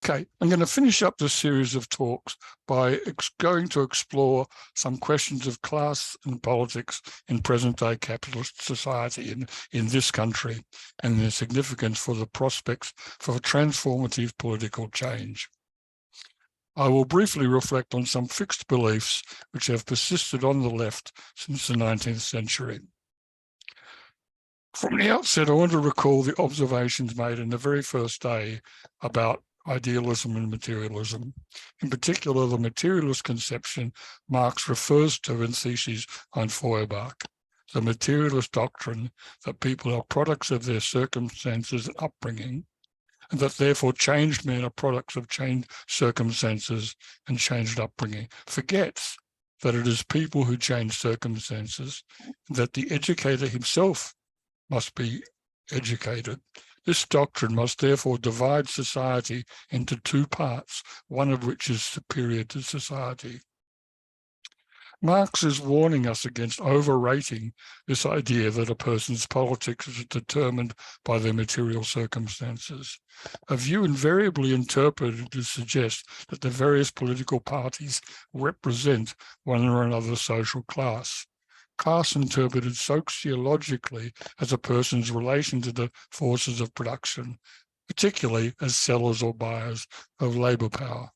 Okay, I'm going to finish up this series of talks by going to explore some questions of class and politics in present-day capitalist society in this country and their significance for the prospects for transformative political change. I will briefly reflect on some fixed beliefs which have persisted on the left since the 19th century. From the outset, I want to recall the observations made in the very first day about idealism and materialism. In particular, the materialist conception Marx refers to in Theses on Feuerbach, the materialist doctrine that people are products of their circumstances and upbringing, and that therefore changed men are products of changed circumstances and changed upbringing, forgets that it is people who change circumstances, and that the educator himself must be educated. This doctrine must therefore divide society into two parts, one of which is superior to society. Marx is warning us against overrating this idea that a person's politics is determined by their material circumstances, a view invariably interpreted to suggest that the various political parties represent one or another social class. Class interpreted sociologically as a person's relation to the forces of production, particularly as sellers or buyers of labour power.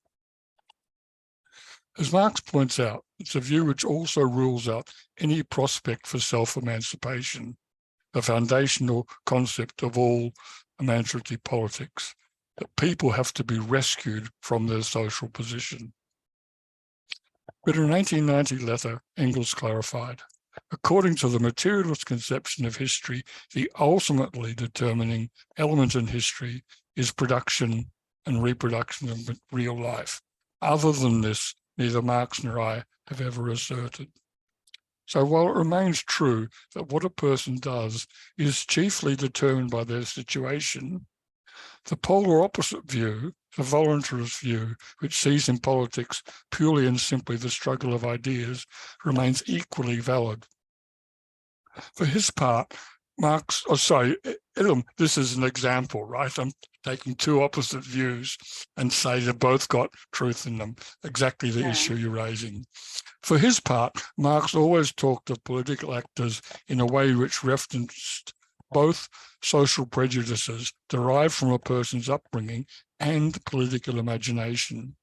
As Marx points out, it's a view which also rules out any prospect for self-emancipation, the foundational concept of all emancipatory politics, that people have to be rescued from their social position. But in an 1890 letter, Engels clarified, according to the materialist conception of history, the ultimately determining element in history is production and reproduction of real life. Other than this, neither Marx nor I have ever asserted. So while it remains true that what a person does is chiefly determined by their situation, the polar opposite view, the voluntarist view, which sees in politics purely and simply the struggle of ideas, remains equally valid. For his part, Marx, this is an example, right? I'm taking two opposite views and say they've both got truth in them, exactly the issue you're raising. For his part, Marx always talked of political actors in a way which referenced both social prejudices derived from a person's upbringing and political imagination.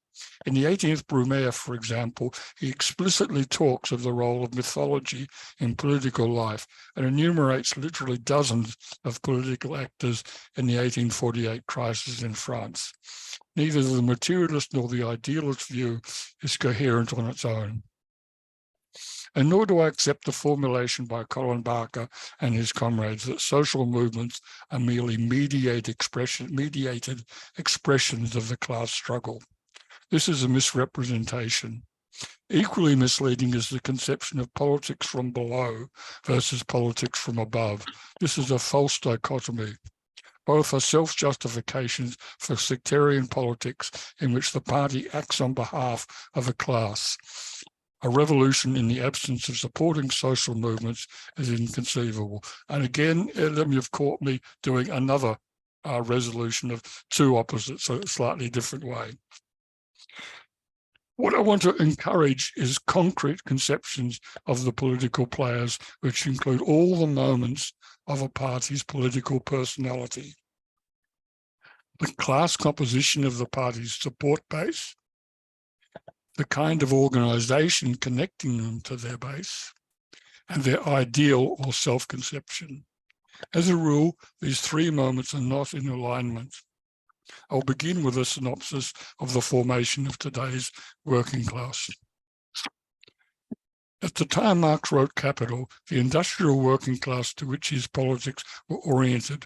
In the 18th Brumaire, for example, he explicitly talks of the role of mythology in political life and enumerates literally dozens of political actors in the 1848 crisis in France. Neither the materialist nor the idealist view is coherent on its own. And nor do I accept the formulation by Colin Barker and his comrades that social movements are merely mediated expressions of the class struggle. This is a misrepresentation. Equally misleading is the conception of politics from below versus politics from above. This is a false dichotomy. Both are self-justifications for sectarian politics in which the party acts on behalf of a class. A revolution in the absence of supporting social movements is inconceivable. And again, you've caught me doing another resolution of two opposites, so a slightly different way. What I want to encourage is concrete conceptions of the political players, which include all the moments of a party's political personality. The class composition of the party's support base, the kind of organisation connecting them to their base, and their ideal or self-conception. As a rule, these three moments are not in alignment. I'll begin with a synopsis of the formation of today's working class. At the time Marx wrote Capital, the industrial working class to which his politics were oriented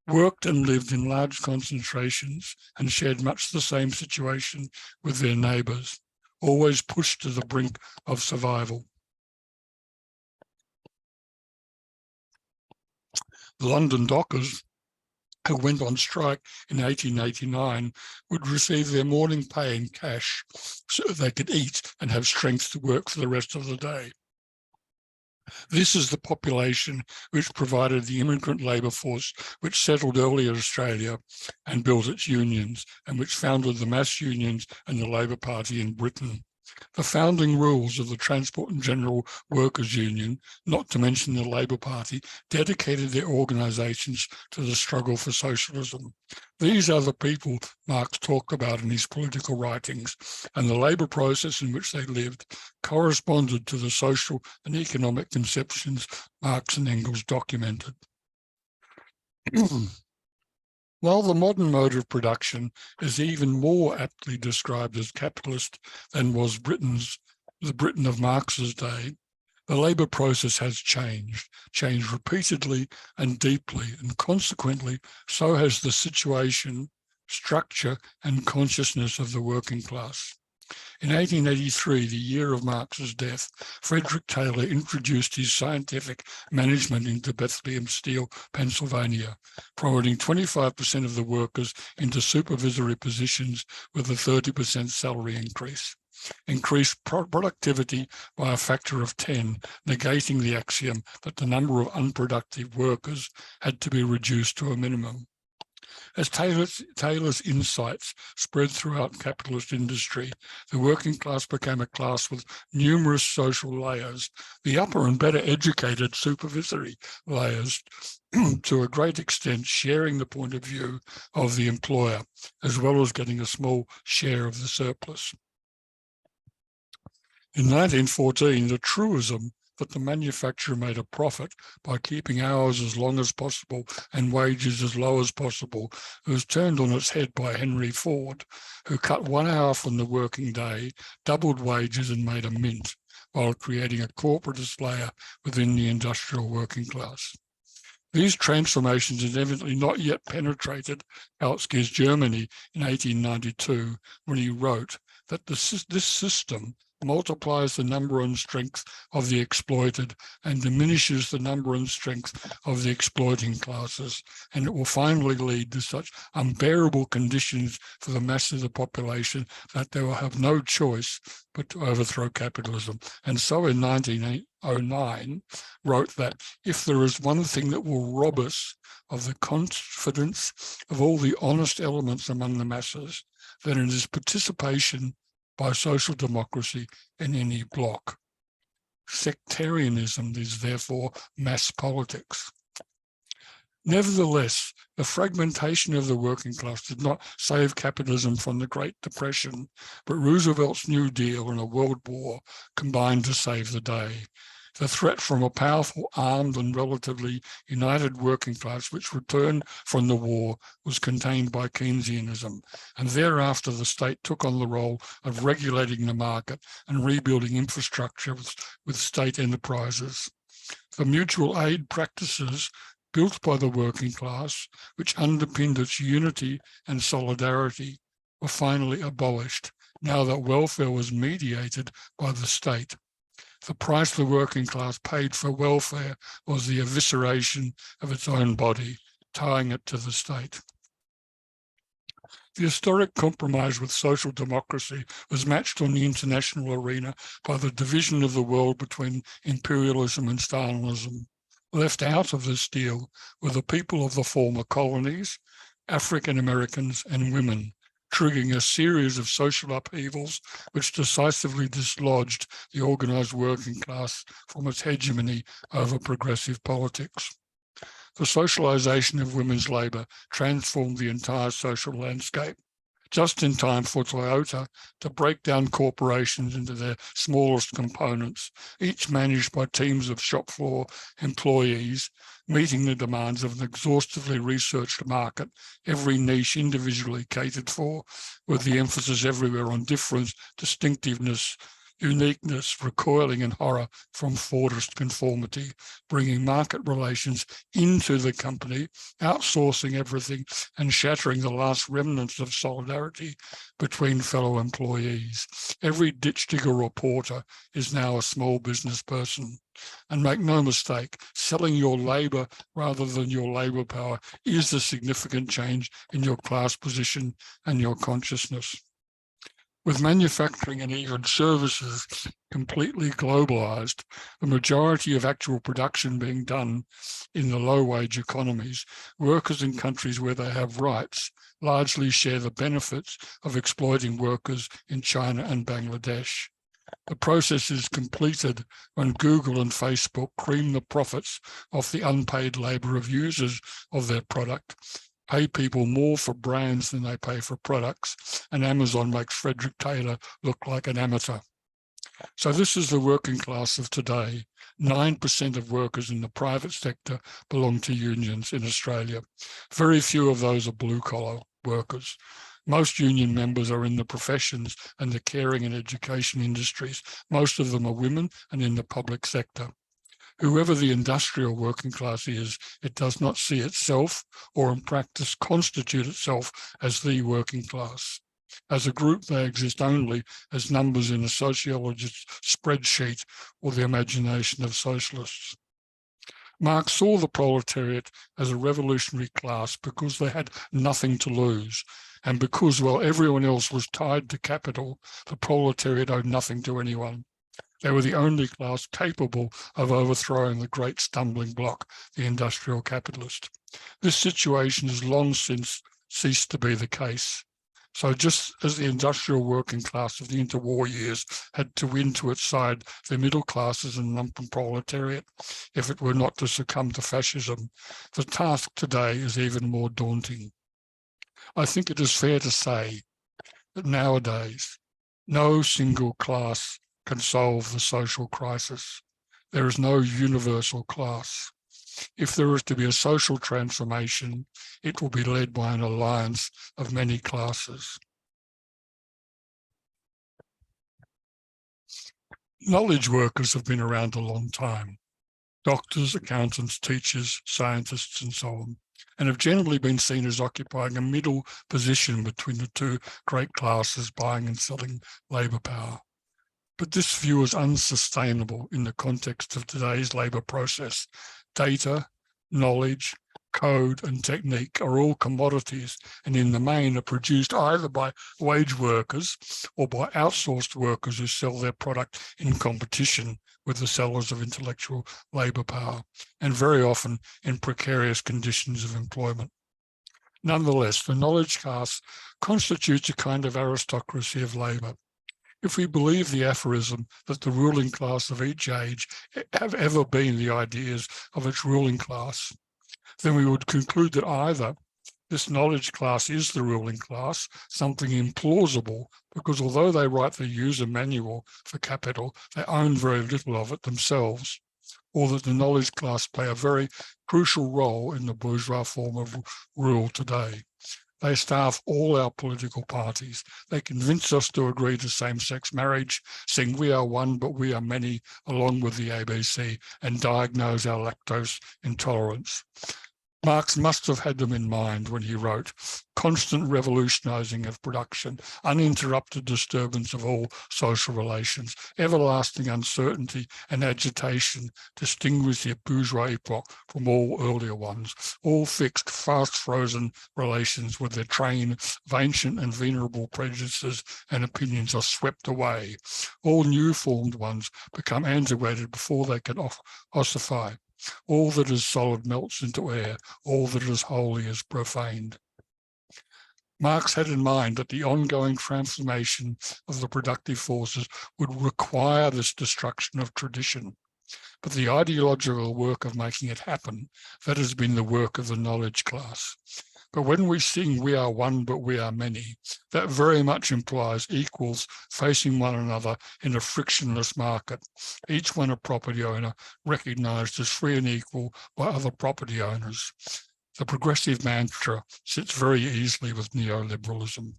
worked and lived in large concentrations and shared much the same situation with their neighbours, always pushed to the brink of survival. The London dockers, who went on strike in 1889, would receive their morning pay in cash so they could eat and have strength to work for the rest of the day. This is the population which provided the immigrant labour force which settled early in Australia and built its unions, and which founded the mass unions and the Labour Party in Britain. The founding rules of the Transport and General Workers' Union, not to mention the Labour Party, dedicated their organisations to the struggle for socialism. These are the people Marx talked about in his political writings, and the labour process in which they lived corresponded to the social and economic conceptions Marx and Engels documented. While the modern mode of production is even more aptly described as capitalist than was the Britain of Marx's day, the labour process has changed repeatedly and deeply, and consequently, so has the situation, structure, and consciousness of the working class. In 1883, the year of Marx's death, Frederick Taylor introduced his scientific management into Bethlehem Steel, Pennsylvania, promoting 25% of the workers into supervisory positions with a 30% salary increase. Increased productivity by a factor of 10, negating the axiom that the number of unproductive workers had to be reduced to a minimum. As Taylor's insights spread throughout capitalist industry, the working class became a class with numerous social layers, the upper and better educated supervisory layers, to a great extent sharing the point of view of the employer, as well as getting a small share of the surplus. In 1914, the truism that the manufacturer made a profit by keeping hours as long as possible and wages as low as possible was turned on its head by Henry Ford, who cut 1 hour from the working day, doubled wages and made a mint, while creating a corporatist layer within the industrial working class. These transformations had evidently not yet penetrated Kautsky's Germany in 1892, when he wrote that this system multiplies the number and strength of the exploited and diminishes the number and strength of the exploiting classes, and it will finally lead to such unbearable conditions for the mass of the population that they will have no choice but to overthrow capitalism. And so in 1909 wrote that if there is one thing that will rob us of the confidence of all the honest elements among the masses, then it is participation by social democracy in any bloc. Sectarianism is therefore mass politics. Nevertheless, the fragmentation of the working class did not save capitalism from the Great Depression, but Roosevelt's New Deal and a world war combined to save the day. The threat from a powerful, armed and relatively united working class which returned from the war was contained by Keynesianism, and thereafter the state took on the role of regulating the market and rebuilding infrastructure with state enterprises. The mutual aid practices built by the working class, which underpinned its unity and solidarity, were finally abolished, now that welfare was mediated by the state. The price the working class paid for welfare was the evisceration of its own body, tying it to the state. The historic compromise with social democracy was matched on the international arena by the division of the world between imperialism and Stalinism. Left out of this deal were the people of the former colonies, African Americans and women, triggering a series of social upheavals which decisively dislodged the organised working class from its hegemony over progressive politics. The socialisation of women's labour transformed the entire social landscape, just in time for Toyota to break down corporations into their smallest components, each managed by teams of shop floor employees, meeting the demands of an exhaustively researched market, every niche individually catered for, with the emphasis everywhere on difference, distinctiveness, uniqueness, recoiling in horror from forced conformity, bringing market relations into the company, outsourcing everything and shattering the last remnants of solidarity between fellow employees. Every ditch digger or porter is now a small business person. And make no mistake, selling your labour rather than your labour power is a significant change in your class position and your consciousness. With manufacturing and even services completely globalized, the majority of actual production being done in the low-wage economies, workers in countries where they have rights largely share the benefits of exploiting workers in China and Bangladesh. The process is completed when Google and Facebook cream the profits off the unpaid labour of users of their product, pay people more for brands than they pay for products, and Amazon makes Frederick Taylor look like an amateur. So this is the working class of today. 9% of workers in the private sector belong to unions in Australia. Very few of those are blue-collar workers. Most union members are in the professions and the caring and education industries. Most of them are women and in the public sector. Whoever the industrial working class is, it does not see itself or in practice constitute itself as the working class. As a group, they exist only as numbers in a sociologist's spreadsheet or the imagination of socialists. Marx saw the proletariat as a revolutionary class because they had nothing to lose, and because, while everyone else was tied to capital, the proletariat owed nothing to anyone. They were the only class capable of overthrowing the great stumbling block, the industrial capitalist. This situation has long since ceased to be the case. So just as the industrial working class of the interwar years had to win to its side the middle classes and lumpen proletariat, if it were not to succumb to fascism, the task today is even more daunting. I think it is fair to say that nowadays, no single class can solve the social crisis. There is no universal class. If there is to be a social transformation, it will be led by an alliance of many classes. Knowledge workers have been around a long time. Doctors, accountants, teachers, scientists, and so on, and have generally been seen as occupying a middle position between the two great classes buying and selling labour power. But this view is unsustainable in the context of today's labour process. Data, knowledge, code and technique are all commodities and in the main are produced either by wage workers or by outsourced workers who sell their product in competition with the sellers of intellectual labour power, and very often in precarious conditions of employment. Nonetheless, the knowledge class constitutes a kind of aristocracy of labour. If we believe the aphorism that the ruling class of each age have ever been the ideas of its ruling class, then we would conclude that either this knowledge class is the ruling class, something implausible, because although they write the user manual for capital, they own very little of it themselves, or that the knowledge class play a very crucial role in the bourgeois form of rule today. They staff all our political parties. They convince us to agree to same-sex marriage, sing "We are one, but we are many" along with the ABC, and diagnose our lactose intolerance. Marx must have had them in mind when he wrote, "Constant revolutionizing of production, uninterrupted disturbance of all social relations, everlasting uncertainty and agitation distinguish the bourgeois epoch from all earlier ones. All fixed, fast-frozen relations with their train of ancient and venerable prejudices and opinions are swept away. All new-formed ones become antiquated before they can ossify. All that is solid melts into air, all that is holy is profaned." Marx had in mind that the ongoing transformation of the productive forces would require this destruction of tradition. But the ideological work of making it happen, that has been the work of the knowledge class. But when we sing "We are one, but we are many," that very much implies equals facing one another in a frictionless market, each one a property owner recognized as free and equal by other property owners. The progressive mantra sits very easily with neoliberalism.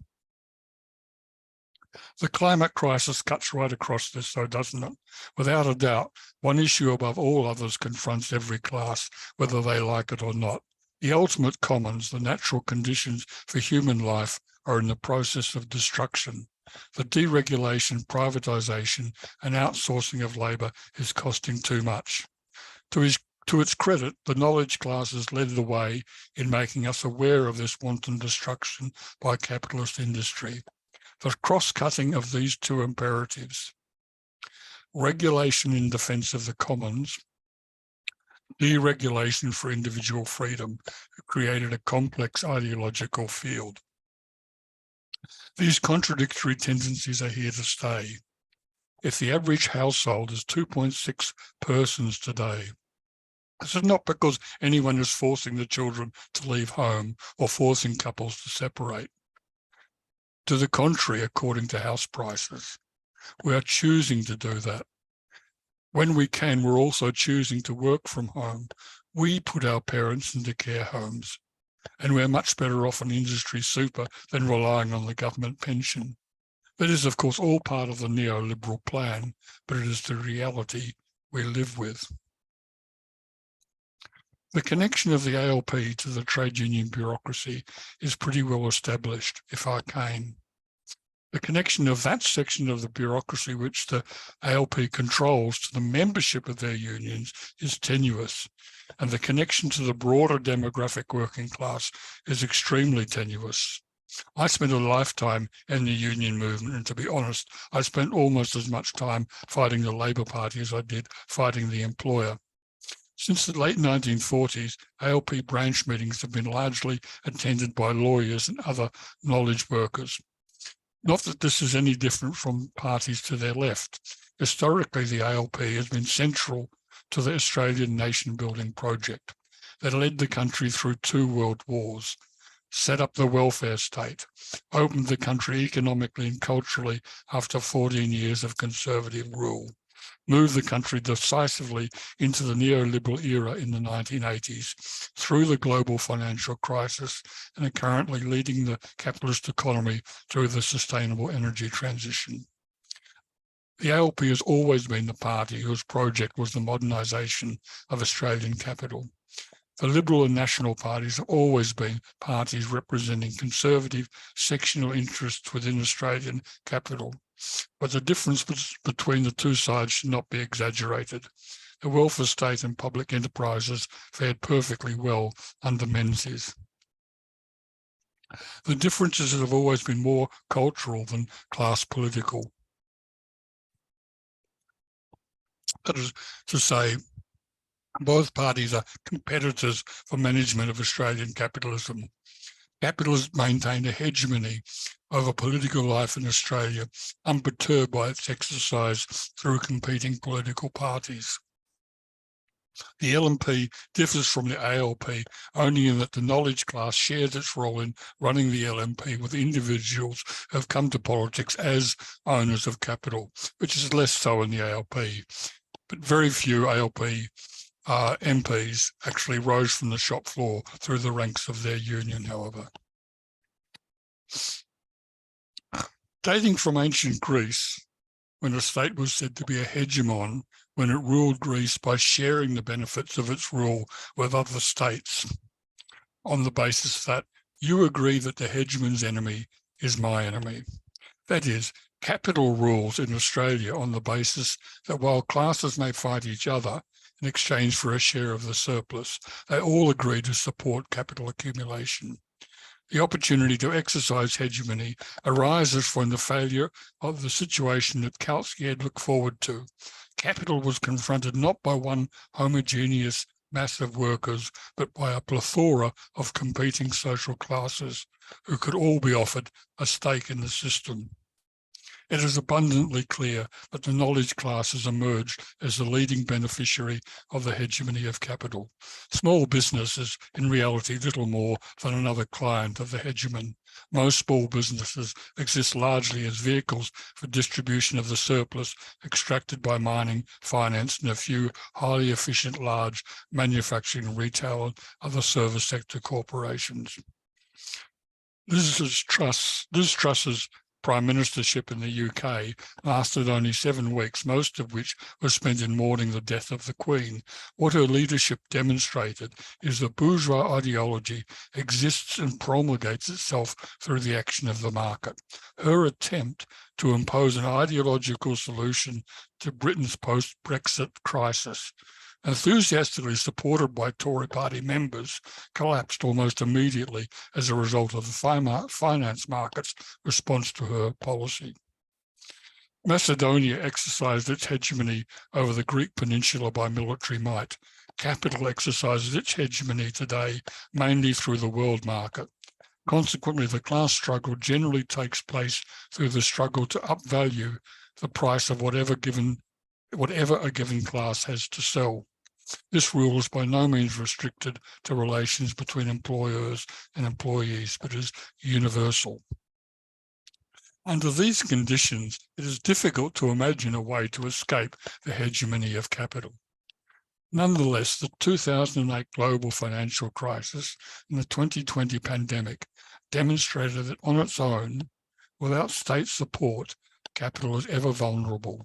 The climate crisis cuts right across this, though, doesn't it? Without a doubt, one issue above all others confronts every class, whether they like it or not. The ultimate commons, the natural conditions for human life, are in the process of destruction. The deregulation, privatisation and outsourcing of labour is costing too much. To its credit, the knowledge classes led the way in making us aware of this wanton destruction by capitalist industry. The cross-cutting of these two imperatives, regulation in defence of the commons, deregulation for individual freedom, created a complex ideological field. These contradictory tendencies are here to stay. If the average household is 2.6 persons today, this is not because anyone is forcing the children to leave home or forcing couples to separate. To the contrary, according to house prices, we are choosing to do that. When we can, we're also choosing to work from home. We put our parents into care homes, and we're much better off on industry super than relying on the government pension. That is, of course, all part of the neoliberal plan, but it is the reality we live with. The connection of the ALP to the trade union bureaucracy is pretty well established, if arcane. The connection of that section of the bureaucracy which the ALP controls to the membership of their unions is tenuous, and the connection to the broader demographic working class is extremely tenuous. I spent a lifetime in the union movement, and to be honest, I spent almost as much time fighting the Labour Party as I did fighting the employer. Since the late 1940s, ALP branch meetings have been largely attended by lawyers and other knowledge workers. Not that this is any different from parties to their left. Historically, the ALP has been central to the Australian nation-building project that led the country through 2 world wars, set up the welfare state, opened the country economically and culturally after 14 years of conservative rule, moved the country decisively into the neoliberal era in the 1980s, through the global financial crisis, and are currently leading the capitalist economy through the sustainable energy transition. The ALP has always been the party whose project was the modernisation of Australian capital. The Liberal and National parties have always been parties representing conservative sectional interests within Australian capital. But the difference between the two sides should not be exaggerated. The welfare state and public enterprises fared perfectly well under Menzies. The differences have always been more cultural than class political. That is to say, both parties are competitors for management of Australian capitalism. Capitalists maintain a hegemony over political life in Australia, unperturbed by its exercise through competing political parties. The LNP differs from the ALP only in that the knowledge class shares its role in running the LNP with individuals who have come to politics as owners of capital, which is less so in the ALP. But very few ALP MPs actually rose from the shop floor through the ranks of their union, however. Dating from ancient Greece, when a state was said to be a hegemon, when it ruled Greece by sharing the benefits of its rule with other states, on the basis that you agree that the hegemon's enemy is my enemy. That is, capital rules in Australia on the basis that while classes may fight each other in exchange for a share of the surplus, they all agree to support capital accumulation. The opportunity to exercise hegemony arises from the failure of the situation that Kautsky had looked forward to. Capital was confronted not by one homogeneous mass of workers, but by a plethora of competing social classes who could all be offered a stake in the system. It is abundantly clear that the knowledge class has emerged as the leading beneficiary of the hegemony of capital. Small business is in reality little more than another client of the hegemon. Most small businesses exist largely as vehicles for distribution of the surplus extracted by mining, finance, and a few highly efficient large manufacturing, retail, and other service sector corporations. Liz Truss's Prime Ministership in the UK lasted only 7 weeks, most of which was spent in mourning the death of the Queen. What her leadership demonstrated is that bourgeois ideology exists and promulgates itself through the action of the market. Her attempt to impose an ideological solution to Britain's post-Brexit crisis enthusiastically supported by Tory party members, collapsed almost immediately as a result of the finance market's response to her policy. Macedonia exercised its hegemony over the Greek peninsula by military might. Capital exercises its hegemony today mainly through the world market. Consequently, the class struggle generally takes place through the struggle to upvalue the price of whatever a given class has to sell. This rule is by no means restricted to relations between employers and employees, but is universal. Under these conditions, it is difficult to imagine a way to escape the hegemony of capital. Nonetheless, the 2008 global financial crisis and the 2020 pandemic demonstrated that on its own, without state support, capital is ever vulnerable,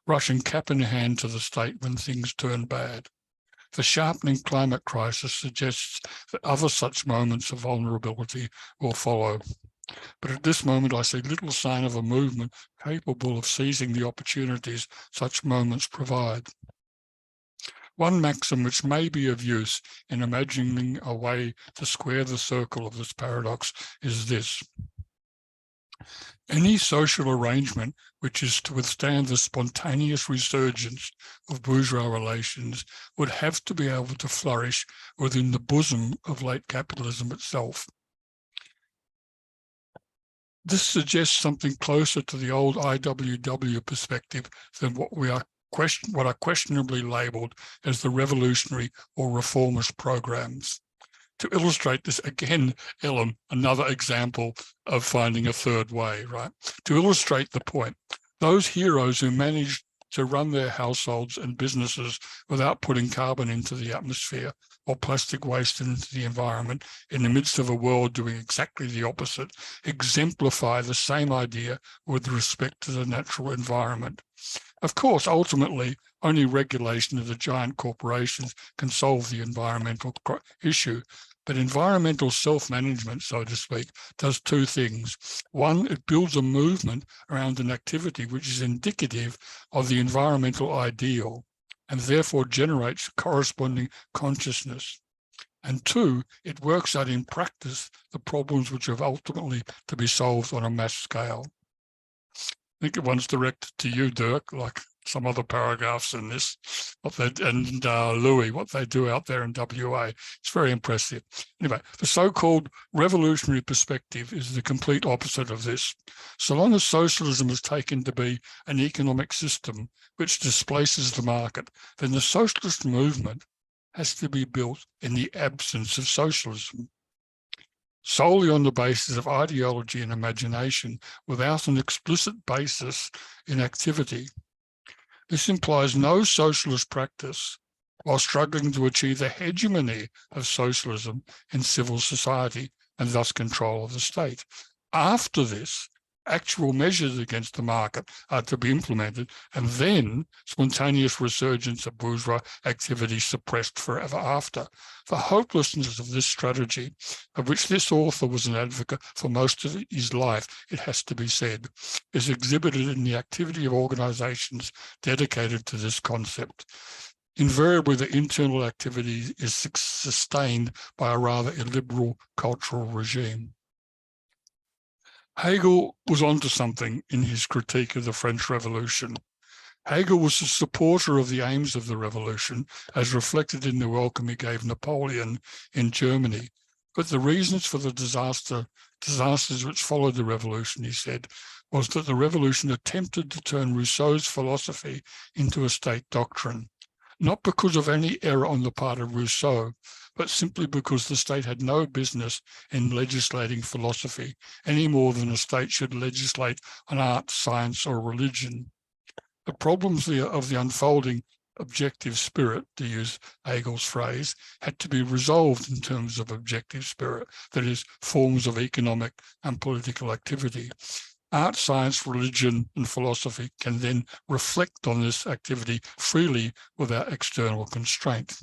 rushing cap in hand to the state when things turn bad. The sharpening climate crisis suggests that other such moments of vulnerability will follow. But at this moment, I see little sign of a movement capable of seizing the opportunities such moments provide. One maxim which may be of use in imagining a way to square the circle of this paradox is this. Any social arrangement which is to withstand the spontaneous resurgence of bourgeois relations would have to be able to flourish within the bosom of late capitalism itself. This suggests something closer to the old IWW perspective than what are questionably labelled as the revolutionary or reformist programs. To illustrate this again, Ellen, another example of finding a third way, right? To illustrate the point, those heroes who managed to run their households and businesses without putting carbon into the atmosphere or plastic waste into the environment in the midst of a world doing exactly the opposite, exemplify the same idea with respect to the natural environment. Of course, ultimately, only regulation of the giant corporations can solve the environmental issue. But environmental self-management, so to speak, does two things. One, it builds a movement around an activity which is indicative of the environmental ideal and therefore generates corresponding consciousness. And two, it works out in practice the problems which have ultimately to be solved on a mass scale. I think one's directed to you, Dirk, like some other paragraphs in this, and Louis, what they do out there in WA. It's very impressive. Anyway, the so-called revolutionary perspective is the complete opposite of this. So long as socialism is taken to be an economic system which displaces the market, then the socialist movement has to be built in the absence of socialism, solely on the basis of ideology and imagination without an explicit basis in activity. This implies no socialist practice while struggling to achieve the hegemony of socialism in civil society and thus control of the state. After this, actual measures against the market are to be implemented, and then spontaneous resurgence of bourgeois activity suppressed forever after. The hopelessness of this strategy, of which this author was an advocate for most of his life, it has to be said, is exhibited in the activity of organizations dedicated to this concept. Invariably, the internal activity is sustained by a rather illiberal cultural regime. Hegel was onto something in his critique of the French Revolution. Hegel was a supporter of the aims of the revolution, as reflected in the welcome he gave Napoleon in Germany. But the reasons for the disasters which followed the revolution, he said, was that the revolution attempted to turn Rousseau's philosophy into a state doctrine, not because of any error on the part of Rousseau, but simply because the state had no business in legislating philosophy any more than a state should legislate on art, science, or religion. The problems of the unfolding objective spirit, to use Hegel's phrase, had to be resolved in terms of objective spirit, that is, forms of economic and political activity. Art, science, religion, and philosophy can then reflect on this activity freely without external constraint.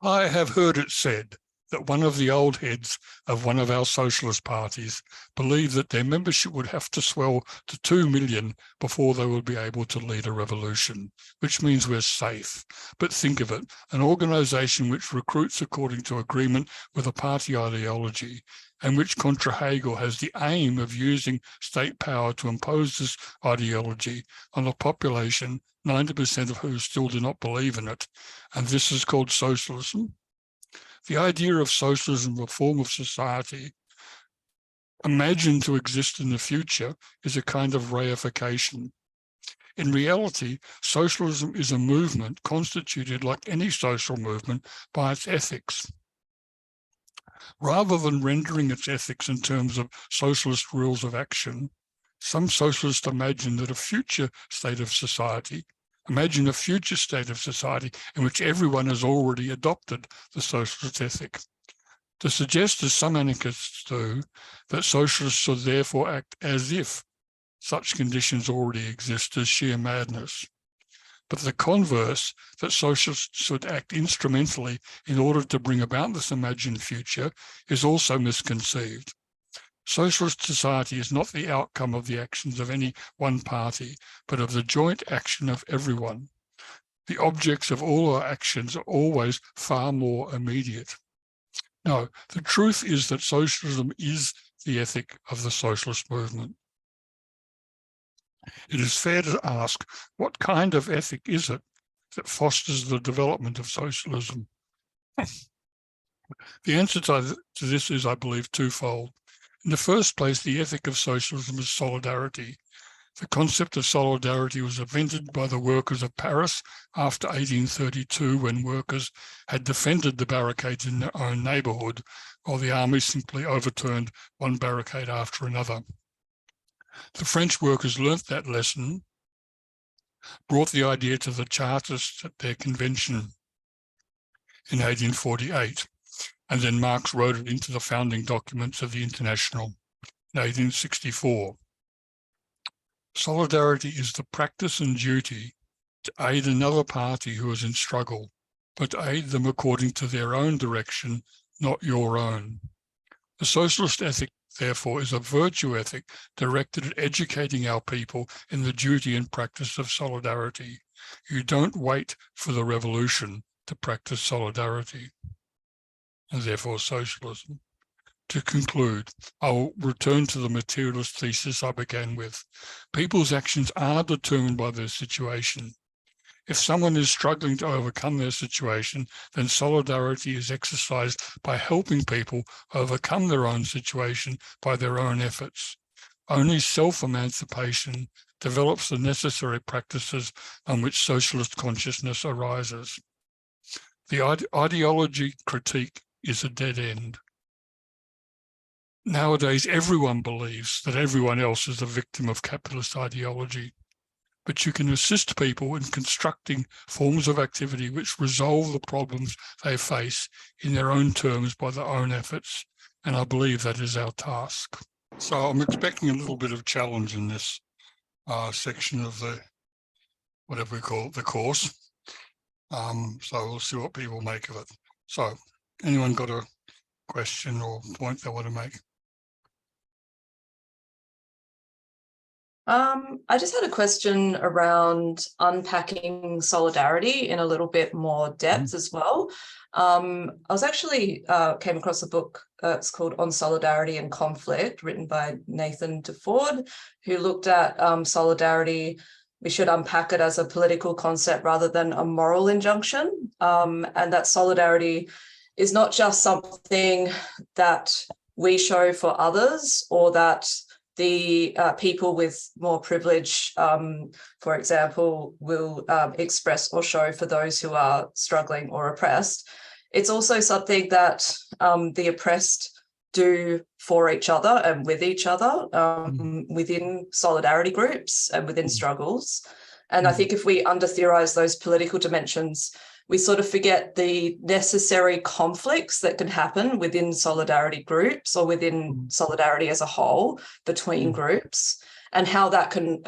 I have heard it said that one of the old heads of one of our socialist parties believed that their membership would have to swell to 2 million before they would be able to lead a revolution, which means we're safe. But think of it, an organisation which recruits according to agreement with a party ideology, and which contra Hegel has the aim of using state power to impose this ideology on a population, 90% of who still do not believe in it, and this is called socialism. The idea of socialism, a form of society, imagined to exist in the future, is a kind of reification. In reality, socialism is a movement constituted, like any social movement, by its ethics. Rather than rendering its ethics in terms of socialist rules of action, some socialists imagine that a future state of society in which everyone has already adopted the socialist ethic. To suggest, as some anarchists do, that socialists should therefore act as if such conditions already exist is sheer madness. But the converse, that socialists should act instrumentally in order to bring about this imagined future, is also misconceived. Socialist society is not the outcome of the actions of any one party, but of the joint action of everyone. The objects of all our actions are always far more immediate. No, the truth is that socialism is the ethic of the socialist movement. It is fair to ask, what kind of ethic is it that fosters the development of socialism? The answer to this is, I believe, twofold. In the first place, the ethic of socialism is solidarity. The concept of solidarity was invented by the workers of Paris after 1832, when workers had defended the barricades in their own neighbourhood, while the army simply overturned one barricade after another. The French workers learnt that lesson, brought the idea to the Chartists at their convention in 1848, and then Marx wrote it into the founding documents of the International in 1864. Solidarity is the practice and duty to aid another party who is in struggle, but to aid them according to their own direction, not your own. The socialist ethic, therefore, is a virtue ethic directed at educating our people in the duty and practice of solidarity. You don't wait for the revolution to practice solidarity, and therefore socialism. To conclude, I will return to the materialist thesis I began with. People's actions are determined by their situation. If someone is struggling to overcome their situation, then solidarity is exercised by helping people overcome their own situation by their own efforts. Only self-emancipation develops the necessary practices on which socialist consciousness arises. The ideology critique is a dead end. Nowadays, everyone believes that everyone else is a victim of capitalist ideology, but you can assist people in constructing forms of activity which resolve the problems they face in their own terms by their own efforts, and I believe that is our task. So I'm expecting a little bit of challenge in this section of the, whatever we call it, the course. So we'll see what people make of it. So anyone got a question or point they want to make? I just had a question around unpacking solidarity in a little bit more depth as well. I was actually came across a book, it's called On Solidarity and Conflict, written by Nathan DeFord, who looked at solidarity. We should unpack it as a political concept rather than a moral injunction, and that solidarity is not just something that we show for others, or that the people with more privilege, for example, will express or show for those who are struggling or oppressed. It's also something that the oppressed do for each other and with each other within solidarity groups and within struggles. And I think if we under-theorize those political dimensions, we sort of forget the necessary conflicts that can happen within solidarity groups or within solidarity as a whole between groups, and how that can,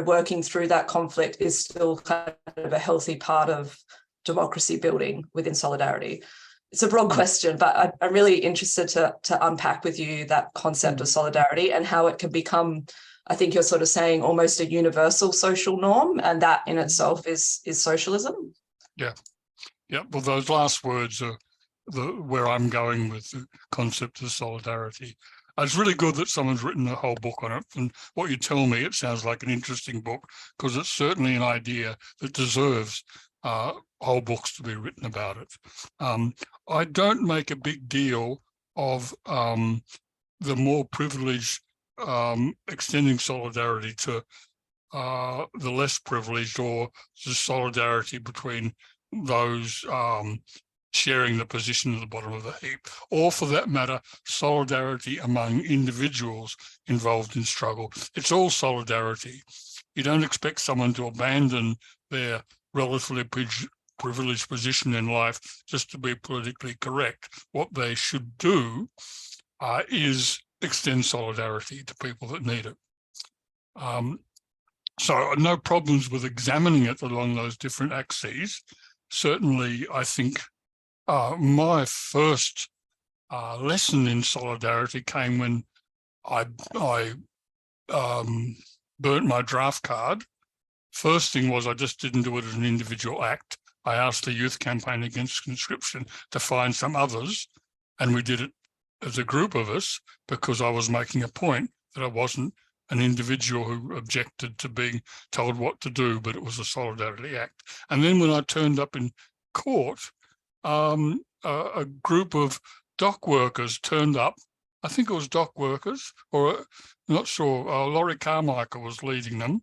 working through that conflict is still kind of a healthy part of democracy building within solidarity. it's a broad question, but I'm really interested to unpack with you that concept of solidarity and how it can become, I think you're sort of saying, almost a universal social norm, and that in itself is socialism. Yeah. Well, those last words are where I'm going with the concept of solidarity. It's really good that someone's written a whole book on it. And what you tell me, it sounds like an interesting book, because it's certainly an idea that deserves whole books to be written about it. I don't make a big deal of the more privileged extending solidarity to the less privileged, or the solidarity between those sharing the position at the bottom of the heap, or for that matter, solidarity among individuals involved in struggle. It's all solidarity. You don't expect someone to abandon their relatively privileged position in life just to be politically correct. What they should do is extend solidarity to people that need it. So no problems with examining it along those different axes. Certainly, I think my first lesson in solidarity came when I burnt my draft card. First thing was I just didn't do it as an individual act. I asked the Youth Campaign Against Conscription to find some others, and we did it as a group of us, because I was making a point that I wasn't an individual who objected to being told what to do, but it was a solidarity act. And then when I turned up in court, a group of dock workers turned up. I think it was dock workers, or not sure, Laurie Carmichael was leading them.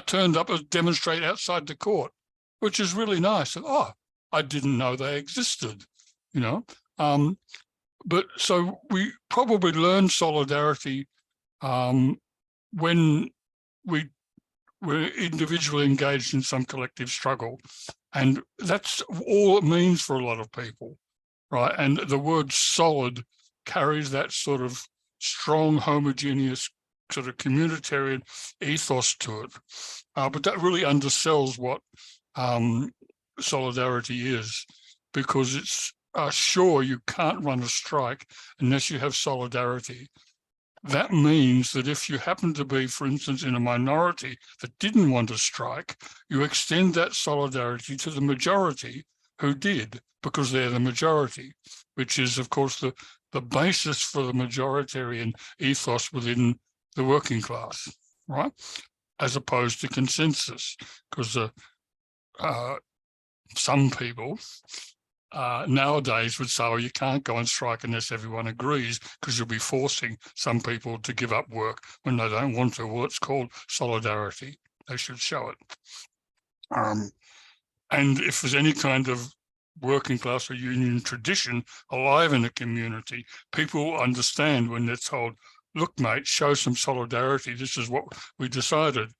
Turned up and demonstrate outside the court, which is really nice. And, I didn't know they existed, you know. But so we probably learned solidarity when we were individually engaged in some collective struggle. And that's all it means for a lot of people, right? And the word solid carries that sort of strong, homogeneous, sort of communitarian ethos to it. But that really undersells what solidarity is, because it's sure, you can't run a strike unless you have solidarity. That means that if you happen to be, for instance, in a minority that didn't want to strike, you extend that solidarity to the majority who did, because they're the majority, which is, of course, the basis for the majoritarian ethos within the working class, right? As opposed to consensus, because some people nowadays would say, oh, you can't go on strike unless everyone agrees, because you'll be forcing some people to give up work when they don't want to. Well, it's called solidarity. They should show it. And if there's any kind of working class or union tradition alive in a community, people understand when they're told, look, mate, show some solidarity. This is what we decided.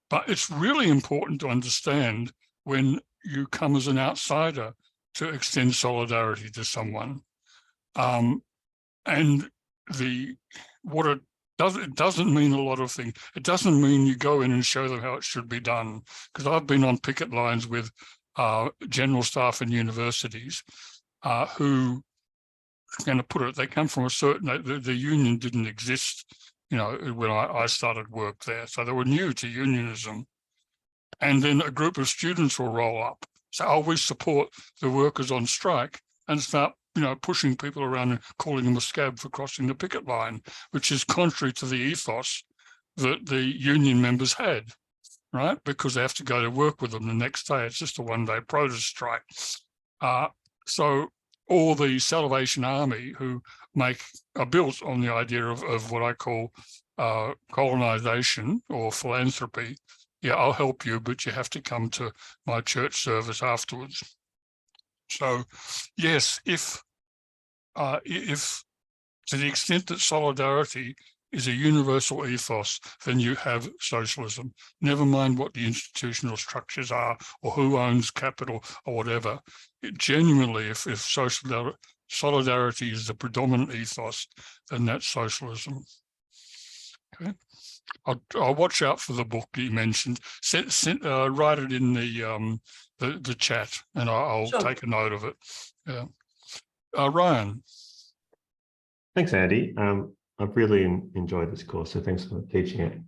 But it's really important to understand when you come as an outsider to extend solidarity to someone. And what it doesn't mean a lot of things. It doesn't mean you go in and show them how it should be done. Because I've been on picket lines with general staff in universities who, going to put it, they come from a certain, the union didn't exist, you know, when I started work there. So they were new to unionism. And then a group of students will roll up. So, oh, we support the workers on strike, and start, you know, pushing people around and calling them a scab for crossing the picket line, which is contrary to the ethos that the union members had, right? Because they have to go to work with them the next day. It's just a one-day protest strike. So all the Salvation Army who are built on the idea of what I call colonization or philanthropy. Yeah, I'll help you, but you have to come to my church service afterwards. So, yes, if to the extent that solidarity is a universal ethos, then you have socialism. Never mind what the institutional structures are or who owns capital or whatever. Genuinely, if solidarity is the predominant ethos, then that's socialism. Okay. I'll watch out for the book you mentioned. Write it in the chat, and I'll Sure. take a note of it. Yeah. Ryan. Thanks, Andy. I've really enjoyed this course, so thanks for teaching it.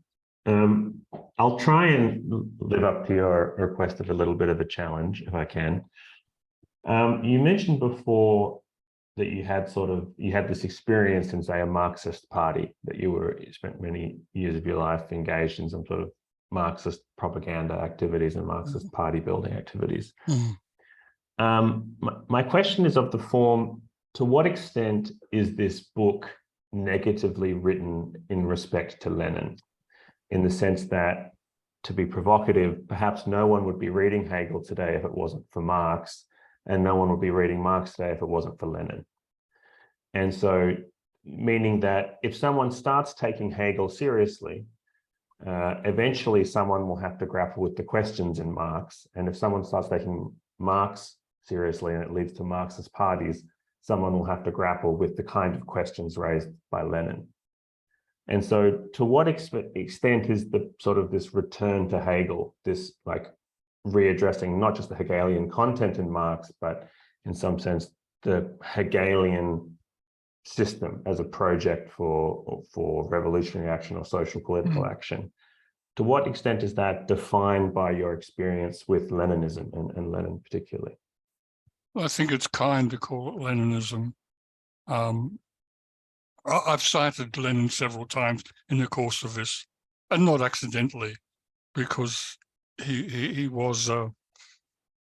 I'll try and live up to your request of a little bit of a challenge, if I can. You mentioned before that you had this experience in, say, a Marxist party, that you spent many years of your life engaged in some sort of Marxist propaganda activities and Marxist party building activities. My question is of the form, to what extent is this book negatively written in respect to Lenin? In the sense that, to be provocative, perhaps no one would be reading Hegel today if it wasn't for Marx, and no one would be reading Marx today if it wasn't for Lenin. And so, meaning that if someone starts taking Hegel seriously, eventually someone will have to grapple with the questions in Marx. And if someone starts taking Marx seriously and it leads to Marxist parties, someone will have to grapple with the kind of questions raised by Lenin. And so to what extent is the sort of this return to Hegel, this like readdressing not just the Hegelian content in Marx, but in some sense, the Hegelian system as a project for revolutionary action or social political action. To what extent is that defined by your experience with Leninism and Lenin particularly? Well, I think it's kind to call it Leninism. I've cited Lenin several times in the course of this, and not accidentally, because he was a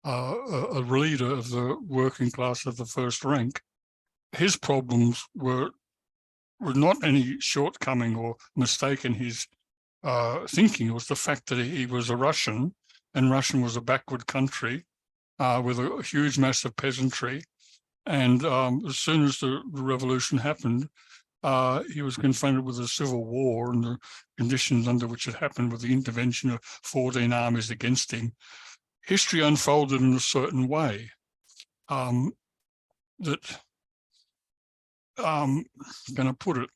leader of the working class of the first rank. His problems were not any shortcoming or mistake in his thinking. It was the fact that he was a Russian, and Russian was a backward country with a huge mass of peasantry. And as soon as the revolution happened, he was confronted with a civil war and the conditions under which it happened, with the intervention of 14 armies against him. History unfolded in a certain way that, I'm going to put it,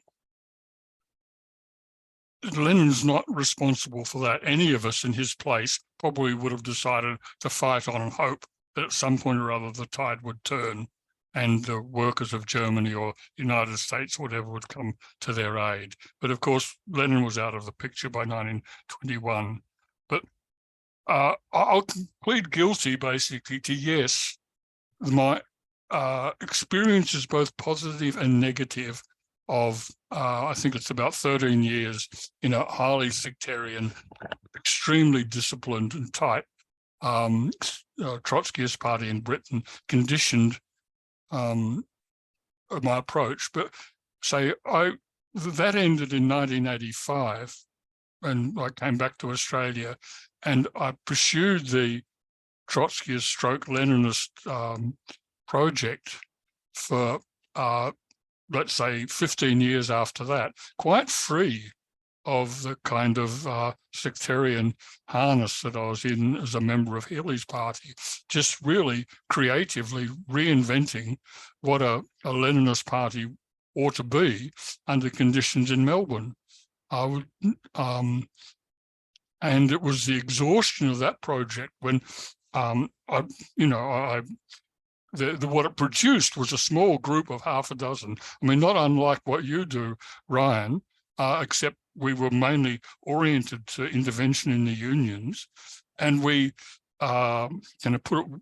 Lenin's not responsible for that. Any of us in his place probably would have decided to fight on and hope that at some point or other the tide would turn and the workers of Germany or United States, whatever, would come to their aid. But of course, Lenin was out of the picture by 1921. But I'll plead guilty, basically, to yes, my experiences, both positive and negative, of I think it's about 13 years in a highly sectarian, extremely disciplined and tight Trotskyist party in Britain, conditioned my approach. But say that ended in 1985, and I came back to Australia, and I pursued the Trotskyist stroke Leninist project for let's say 15 years after that, quite free of the kind of sectarian harness that I was in as a member of Healy's party, just really creatively reinventing what a Leninist party ought to be under conditions in Melbourne. And it was the exhaustion of that project when what it produced was a small group of half a dozen. I mean, not unlike what you do, Ryan, except we were mainly oriented to intervention in the unions, and we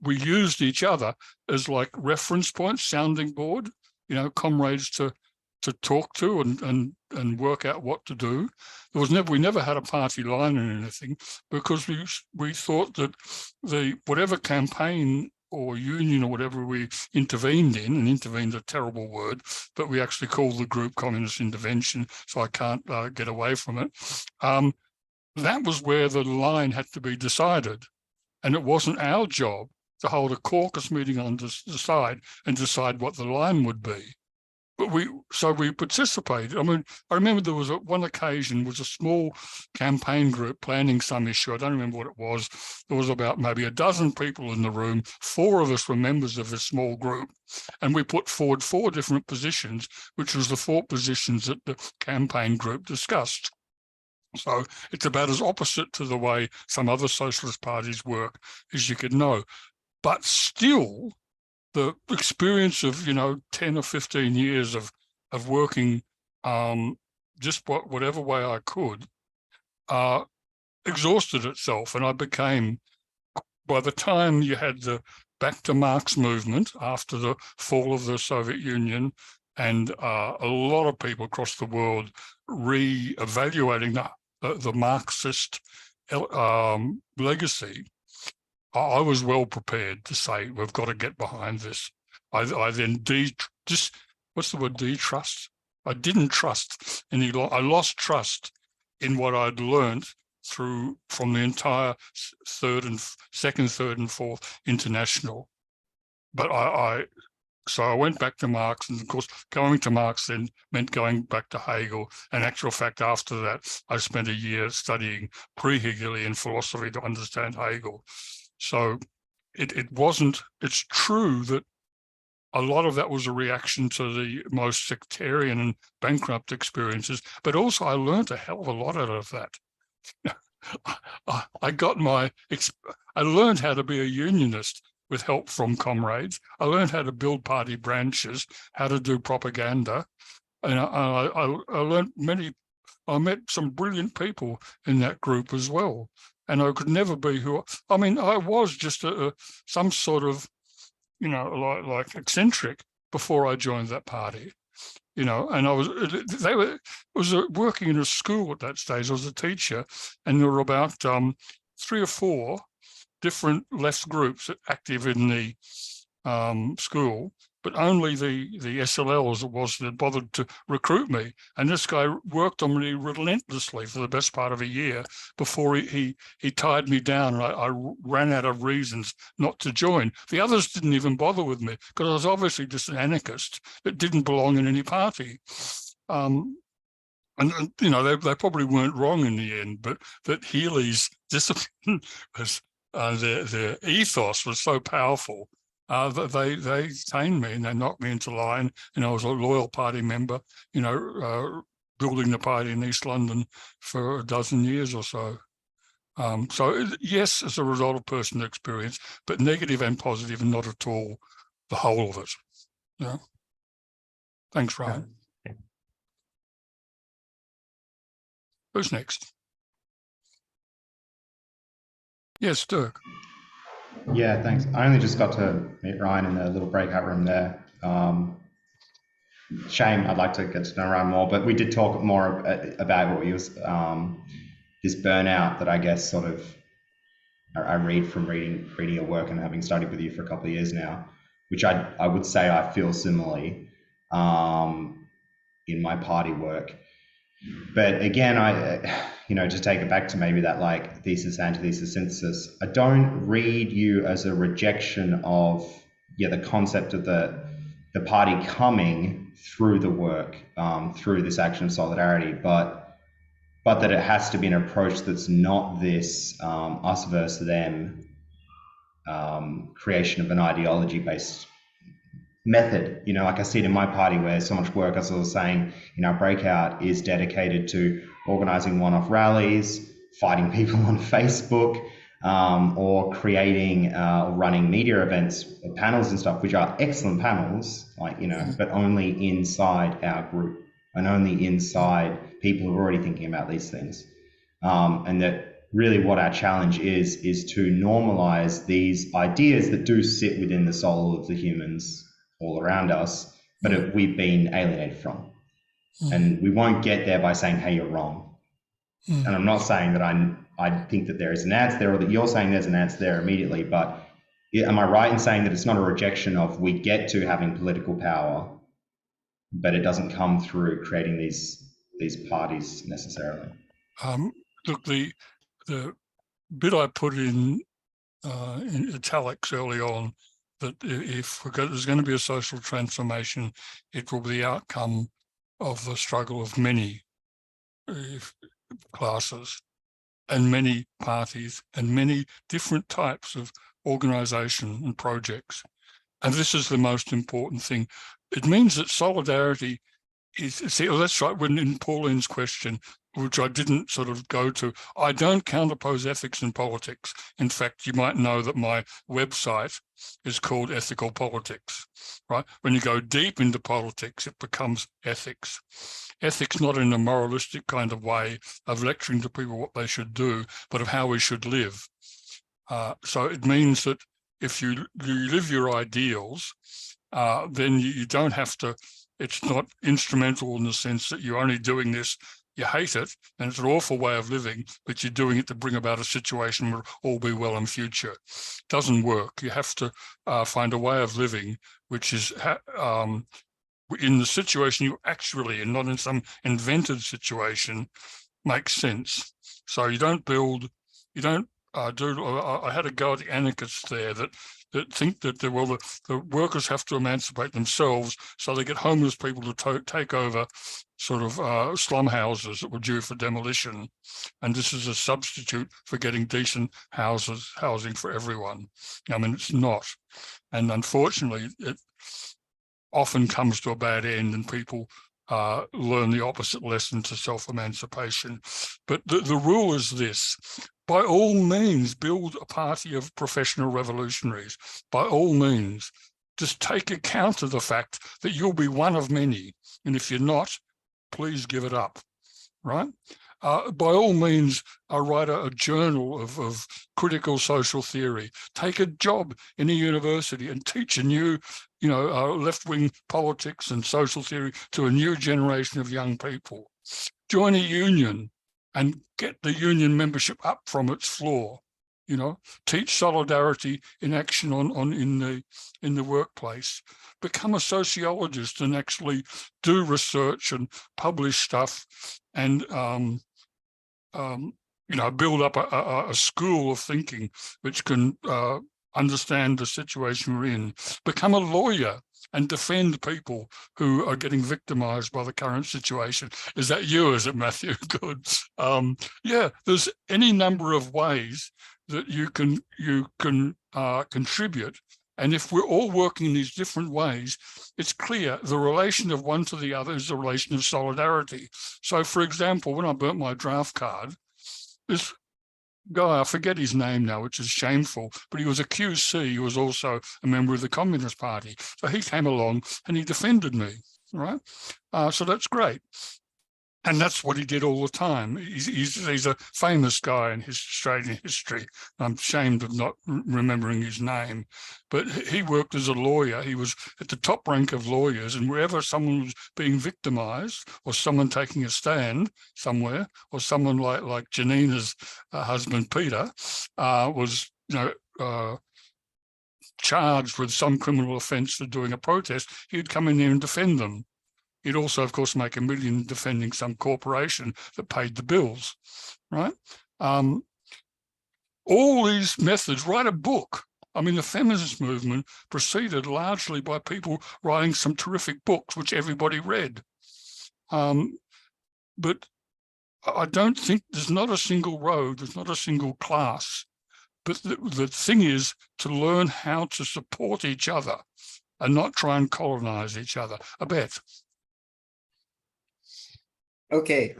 we used each other as like reference points, sounding board, comrades to talk to and work out what to do. We never had a party line or anything, because we thought that whatever campaign or union or whatever we intervened in, and intervened a terrible word, but we actually called the group Communist Intervention, so I can't get away from it. That was where the line had to be decided. And it wasn't our job to hold a caucus meeting on the side and decide what the line would be. But we participated. I mean, I remember there was one occasion was a small campaign group planning some issue. I don't remember what it was. There was about maybe a dozen people in the room. 4 of us were members of this small group, and we put forward 4 different positions, which was the 4 positions that the campaign group discussed. So it's about as opposite to the way some other socialist parties work as you could know. But still, the experience of, 10 or 15 years of working just whatever way I could exhausted itself. And I became, by the time you had the Back to Marx movement after the fall of the Soviet Union, and a lot of people across the world re-evaluating the Marxist legacy, I was well prepared to say, we've got to get behind this. I then what's the word, de-trust? I didn't trust any I lost trust in what I'd learned from the entire second, third and fourth international. But so I went back to Marx, and of course, going to Marx then meant going back to Hegel. And actual fact, after that, I spent a year studying pre-Hegelian philosophy to understand Hegel. So it's true that a lot of that was a reaction to the most sectarian and bankrupt experiences, but also I learned a hell of a lot out of that. I learned how to be a unionist with help from comrades. I learned how to build party branches, how to do propaganda. And I learned I met some brilliant people in that group as well. And I could never be I was just some sort of, like eccentric before I joined that party, and I was working in a school at that stage. I was a teacher, and there were about 3 or 4 different left groups active in the school, but only the SLLs that bothered to recruit me. And this guy worked on me relentlessly for the best part of a year before he tied me down, and I ran out of reasons not to join. The others didn't even bother with me because I was obviously just an anarchist that didn't belong in any party. And they probably weren't wrong in the end, but that Healy's discipline was their ethos was so powerful. They detained me and they knocked me into line. I was a loyal party member, building the party in East London for a dozen years or so. So yes, as a result of personal experience, but negative and positive, and not at all the whole of it. Yeah. Thanks, Ryan. Yeah. Who's next? Yes, Dirk. Yeah, thanks. I only just got to meet Ryan in the little breakout room there. Shame, I'd like to get to know Ryan more, but we did talk more about what he was, this burnout that I guess sort of I read from reading your work and having studied with you for a couple of years now, which I would say I feel similarly in my party work. But again, to take it back to maybe that like thesis, antithesis, synthesis, I don't read you as a rejection of the concept of the party coming through the work, through this action of solidarity, but that it has to be an approach that's not this us versus them creation of an ideology-based method. Like I see it in my party where so much work, as I was saying in our breakout, is dedicated to organizing one-off rallies, fighting people on Facebook, or creating running media events, panels and stuff, which are excellent panels, but only inside our group and only inside people who are already thinking about these things. And that really what our challenge is to normalize these ideas that do sit within the soul of the humans all around us, but we've been alienated from. And we won't get there by saying, hey, you're wrong. And I'm not saying that I think that there is an answer there, or that you're saying there's an answer there immediately, but am I right in saying that it's not a rejection of we get to having political power, but it doesn't come through creating these parties necessarily? Look, the bit I put in italics early on, that if there's going to be a social transformation, it will be the outcome of the struggle of many classes and many parties and many different types of organisation and projects. And this is the most important thing. It means that solidarity is, that's right, when in Pauline's question, which I didn't sort of go to. I don't counterpose ethics in politics. In fact, you might know that my website is called Ethical Politics, right? When you go deep into politics, it becomes ethics. Ethics not in a moralistic kind of way of lecturing to people what they should do, but of how we should live. So it means that if you live your ideals, then you don't have to, it's not instrumental in the sense that you're only doing this, you hate it, and it's an awful way of living, but you're doing it to bring about a situation where all be well in future. It doesn't work. You have to find a way of living which is in the situation you're actually in, not in some invented situation, makes sense. So you don't build, you don't I had a go at the anarchists there that think that the workers have to emancipate themselves, so they get homeless people to take over sort of slum houses that were due for demolition, and this is a substitute for getting decent housing for everyone. I mean, it's not, and unfortunately, it often comes to a bad end, and people learn the opposite lesson to self-emancipation. But the rule is this: by all means, build a party of professional revolutionaries. By all means, just take account of the fact that you'll be one of many. And if you're not, please give it up, right? By all means, write a journal of critical social theory. Take a job in a university and teach a new, left-wing politics and social theory to a new generation of young people. Join a union and get the union membership up from its floor. Teach solidarity in action in the workplace. Become a sociologist and actually do research and publish stuff, and build up a school of thinking which can understand the situation we're in. Become a lawyer and defend people who are getting victimized by the current situation. Is that you? Is it Matthew? Good. Yeah, there's any number of ways that you can contribute. And if we're all working in these different ways, it's clear the relation of one to the other is a relation of solidarity. So, for example, when I burnt my draft card, this guy, I forget his name now, which is shameful, but he was a QC. He was also a member of the Communist Party. So he came along and he defended me, right? So that's great. And that's what he did all the time. He's a famous guy in Australian history. I'm ashamed of not remembering his name, but he worked as a lawyer. He was at the top rank of lawyers, and wherever someone was being victimized or someone taking a stand somewhere, or someone like Janina's husband, Peter, was, charged with some criminal offense for doing a protest, he'd come in there and defend them. He'd also, of course, make $1 million defending some corporation that paid the bills, right? All these methods, write a book. I mean, the feminist movement proceeded largely by people writing some terrific books, which everybody read. But I don't think there's not a single road, there's not a single class. But the thing is to learn how to support each other and not try and colonize each other. I bet. Okay,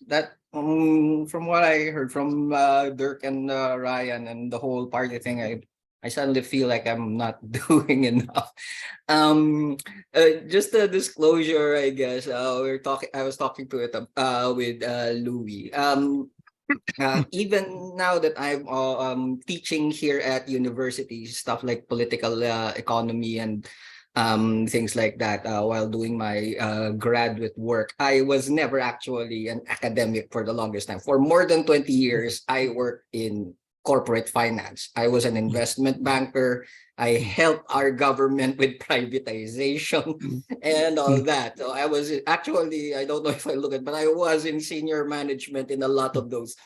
that from what I heard from Dirk and Ryan and the whole party thing, I suddenly feel like I'm not doing enough. Just a disclosure, I guess. I was talking to it with Louis. Even now that I'm teaching here at university, stuff like political economy and things like that, while doing my graduate work, I was never actually an academic for the longest time. For more than 20 years, I worked in corporate finance. I was an investment banker. I helped our government with privatization and all that. So I was actually, I don't know if I look at, but I was in senior management in a lot of those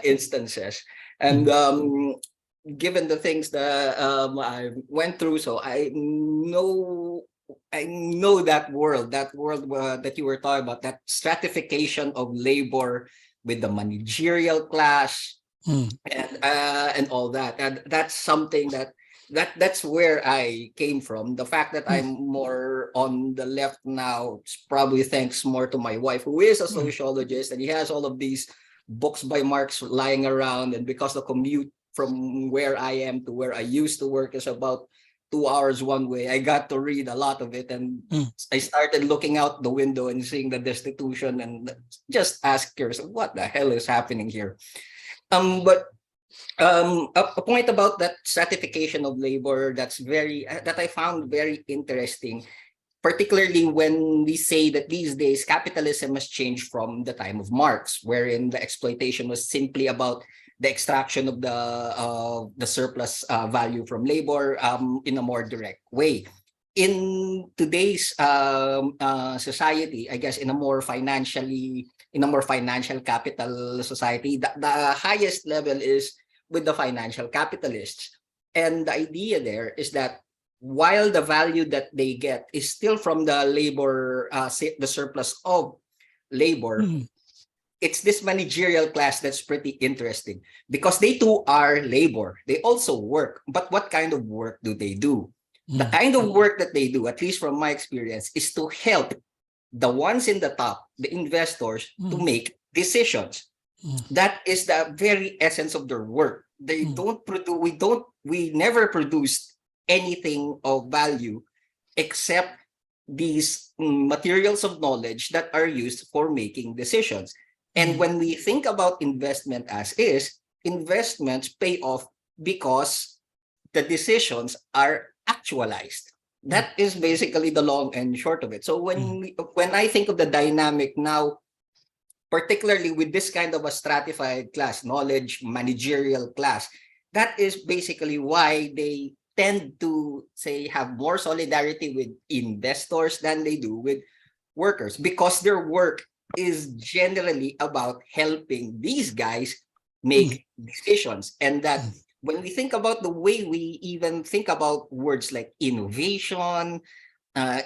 instances. And given the things that I went through, so I know that world that you were talking about, that stratification of labor with the managerial class and all that. And that's something that that's where I came from. The fact that I'm more on the left now is probably thanks more to my wife, who is a sociologist, and he has all of these books by Marx lying around. And because the commute from where I am to where I used to work is about 2 hours one way, I got to read a lot of it, and I started looking out the window and seeing the destitution, and just ask yourself, what the hell is happening here? But a point about that stratification of labor that I found very interesting, particularly when we say that these days capitalism has changed from the time of Marx, wherein the exploitation was simply about the extraction of the surplus value from labor in a more direct way. In today's society, I guess in a more financial capital society, the highest level is with the financial capitalists. And the idea there is that while the value that they get is still from the labor, the surplus of labor, it's this managerial class that's pretty interesting, because they too are labor. They also work, but what kind of work do they do? The kind of work that they do, at least from my experience, is to help the ones in the top, the investors, to make decisions. That is the very essence of their work. They don't produce, we never produced anything of value except these materials of knowledge that are used for making decisions. And when we think about investment as is, investments pay off because the decisions are actualized. That is basically the long and short of it. So when I think of the dynamic now, particularly with this kind of a stratified class, knowledge managerial class, that is basically why they tend to say have more solidarity with investors than they do with workers, because their work is generally about helping these guys make decisions. And that when we think about the way we even think about words like innovation,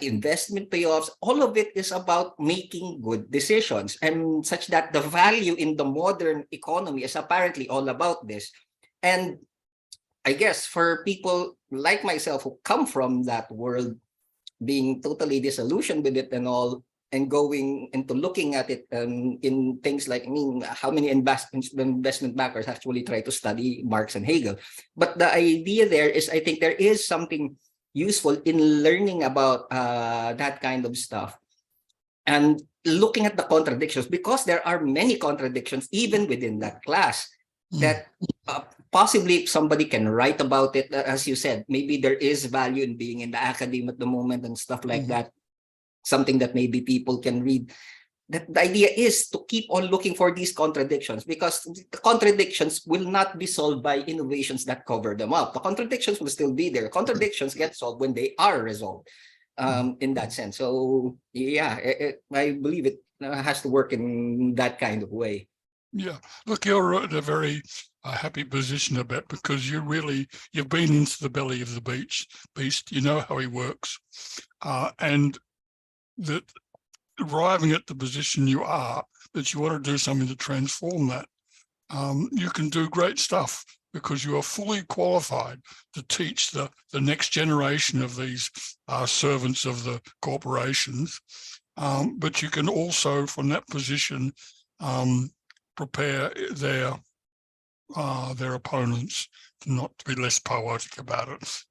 investment payoffs, all of it is about making good decisions, and such that the value in the modern economy is apparently all about this. And I guess for people like myself who come from that world, being totally disillusioned with it and all, and going into looking at it in things like, I mean, how many investment bankers actually try to study Marx and Hegel? But the idea there is, I think there is something useful in learning about that kind of stuff and looking at the contradictions, because there are many contradictions even within that class that possibly somebody can write about it. As you said, maybe there is value in being in the academy at the moment and stuff like that, something that maybe people can read. That the idea is to keep on looking for these contradictions, because the contradictions will not be solved by innovations that cover them up. The contradictions will still be there. Contradictions get solved when they are resolved, in that sense. So yeah, I believe it has to work in that kind of way. Yeah, look, you're in a very happy position about, because you've been into the belly of the beast. You know how he works, and that arriving at the position you are, that you want to do something to transform that, you can do great stuff, because you are fully qualified to teach the next generation of these servants of the corporations. But you can also, from that position, prepare their opponents not to be less poetic about it.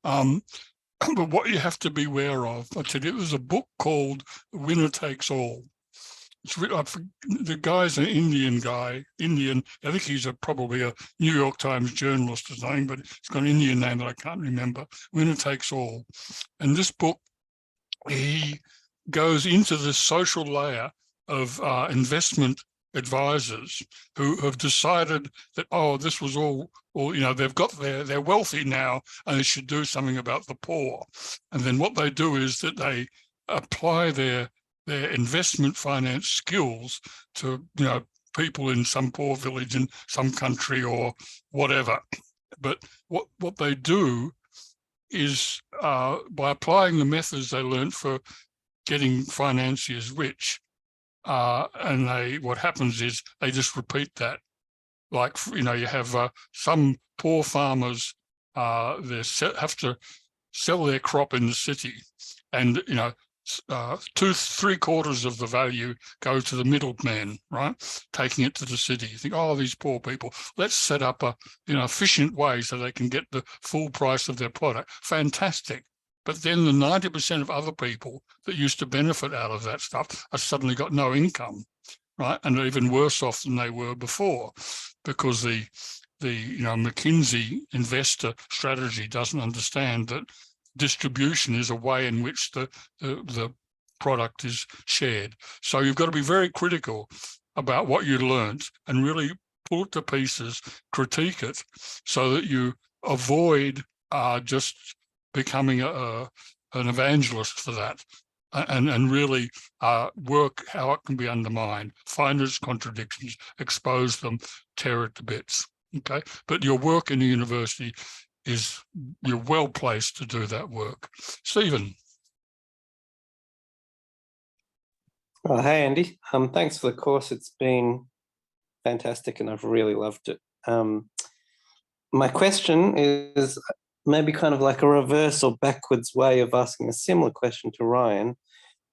But what you have to be aware of, I tell you, there's a book called Winner Takes All. It's written, the guy's an Indian guy, I think he's probably a New York Times journalist or something, but it's got an Indian name that I can't remember. Winner Takes All. And this book, he goes into the social layer of investment advisors who have decided that, oh, this was all they're wealthy now and they should do something about the poor. And then what they do is that they apply their investment finance skills to, people in some poor village in some country or whatever. But what they do is by applying the methods they learned for getting financiers rich, and what happens is they just repeat that. Like, you have some poor farmers have to sell their crop in the city, and 2/3 of the value go to the middleman, right? Taking it to the city. You think, oh, these poor people. Let's set up a efficient way so they can get the full price of their product. Fantastic. But then the 90% of other people that used to benefit out of that stuff have suddenly got no income, right? And are even worse off than they were before, because the McKinsey investor strategy doesn't understand that distribution is a way in which the product is shared. So you've got to be very critical about what you learned and really pull it to pieces, critique it, so that you avoid just becoming an evangelist for that, and really work how it can be undermined, find its contradictions, expose them, tear it to bits. Okay, but your work in the university you're well placed to do that work. Stephen. Well, hey, Andy. Thanks for the course. It's been fantastic and I've really loved it. My question is maybe kind of like a reverse or backwards way of asking a similar question to Ryan.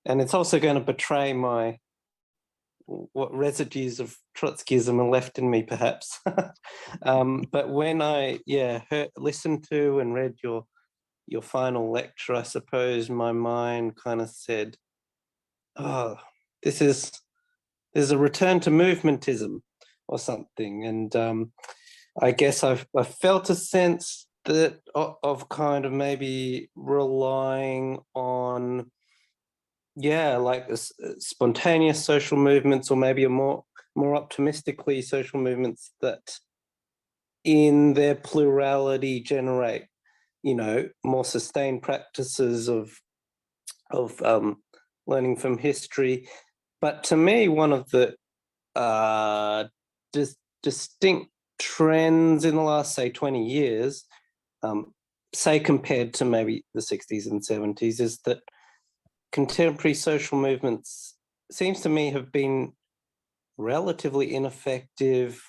And it's also going to betray what residues of Trotskyism are left in me, perhaps. But when I listened to and read your final lecture, I suppose my mind kind of said, oh, there's a return to movementism or something. And I guess I felt a sense that of kind of maybe relying on like spontaneous social movements, or maybe a more optimistically social movements that in their plurality generate more sustained practices of learning from history. But to me, one of the distinct trends in the last, say, 20 years, say compared to maybe the 60s and 70s, is that contemporary social movements seems to me have been relatively ineffective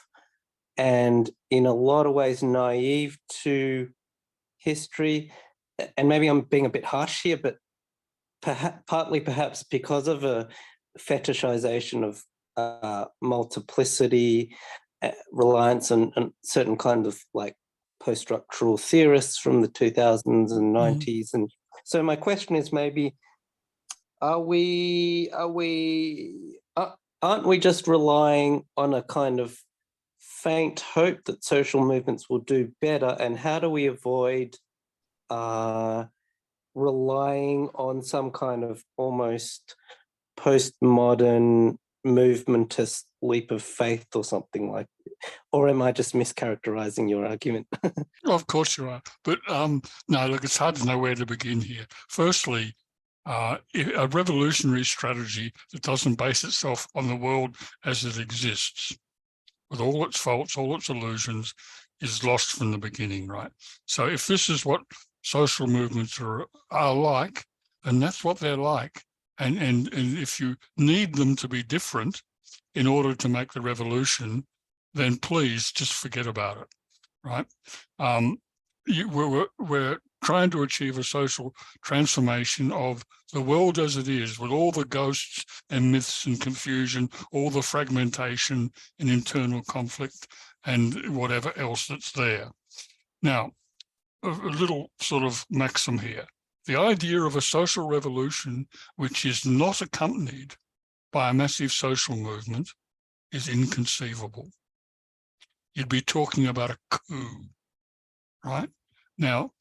and in a lot of ways naive to history. And maybe I'm being a bit harsh here, but partly perhaps because of a fetishization of multiplicity, reliance on certain kind of like post-structural theorists from the 2000s and 90s. And so my question is, maybe aren't we just relying on a kind of faint hope that social movements will do better? And how do we avoid relying on some kind of almost postmodern movementist leap of faith or something like that? Or am I just mischaracterizing your argument? Well, of course you are. But no, look, it's hard to know where to begin here. Firstly, a revolutionary strategy that doesn't base itself on the world as it exists, with all its faults, all its illusions, is lost from the beginning, right? So if this is what social movements are like, then that's what they're like. And if you need them to be different in order to make the revolution, then please just forget about it, right? We're trying to achieve a social transformation of the world as it is, with all the ghosts and myths and confusion, all the fragmentation and internal conflict and whatever else that's there. Now, a little sort of maxim here. The idea of a social revolution which is not accompanied by a massive social movement is inconceivable. You'd be talking about a coup, right? Now,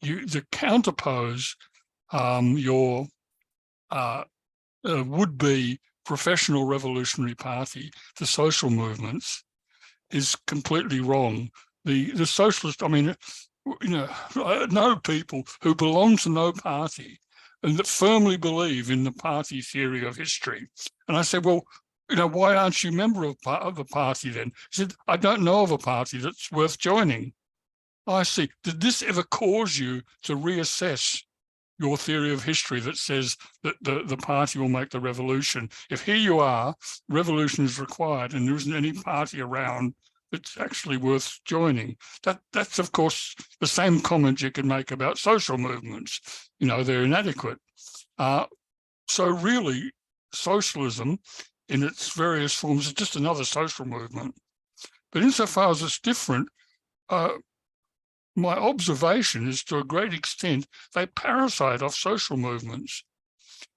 to counterpose your would-be professional revolutionary party to social movements is completely wrong. The socialist, I mean, I know people who belong to no party and that firmly believe in the party theory of history. And I said, well, why aren't you a member of a party then? He said, I don't know of a party that's worth joining. I see. Did this ever cause you to reassess your theory of history that says that the party will make the revolution? If here you are, revolution is required and there isn't any party around it's actually worth joining. That's of course the same comment you can make about social movements. You know, they're inadequate. So really, socialism in its various forms is just another social movement. But insofar as it's different, my observation is to a great extent, they parasite off social movements.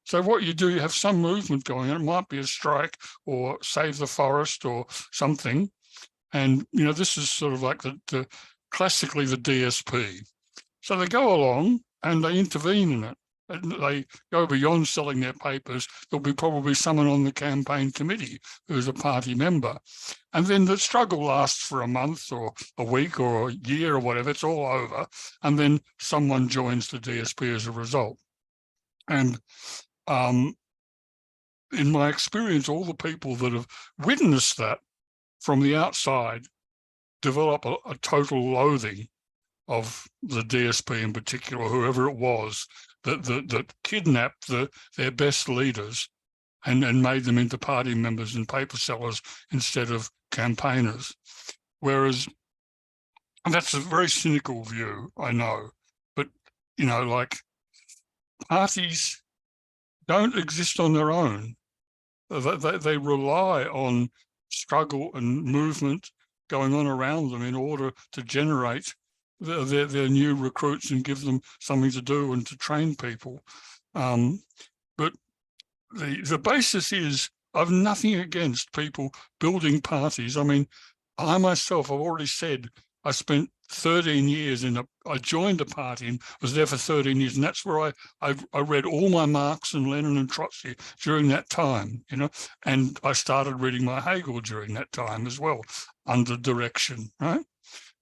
So what you do, you have some movement going on, it might be a strike or save the forest or something. And, you know, this is sort of like the classically the DSP. So they go along and they intervene in it. And they go beyond selling their papers. There'll be probably someone on the campaign committee who's a party member. And then the struggle lasts for a month or a week or a year or whatever, it's all over. And then someone joins the DSP as a result. And in my experience, all the people that have witnessed that from the outside develop a total loathing of the DSP in particular, whoever it was, that kidnapped their best leaders and made them into party members and paper sellers instead of campaigners. Whereas, and that's a very cynical view, I know, but, you know, like parties don't exist on their own. They rely on struggle and movement going on around them in order to generate their new recruits and give them something to do and to train people. But the basis is I've nothing against people building parties. I mean, I myself, I've already said, I spent 13 years I joined a party and was there for 13 years. And that's where I read all my Marx and Lenin and Trotsky during that time, you know, and I started reading my Hegel during that time as well, under direction, right?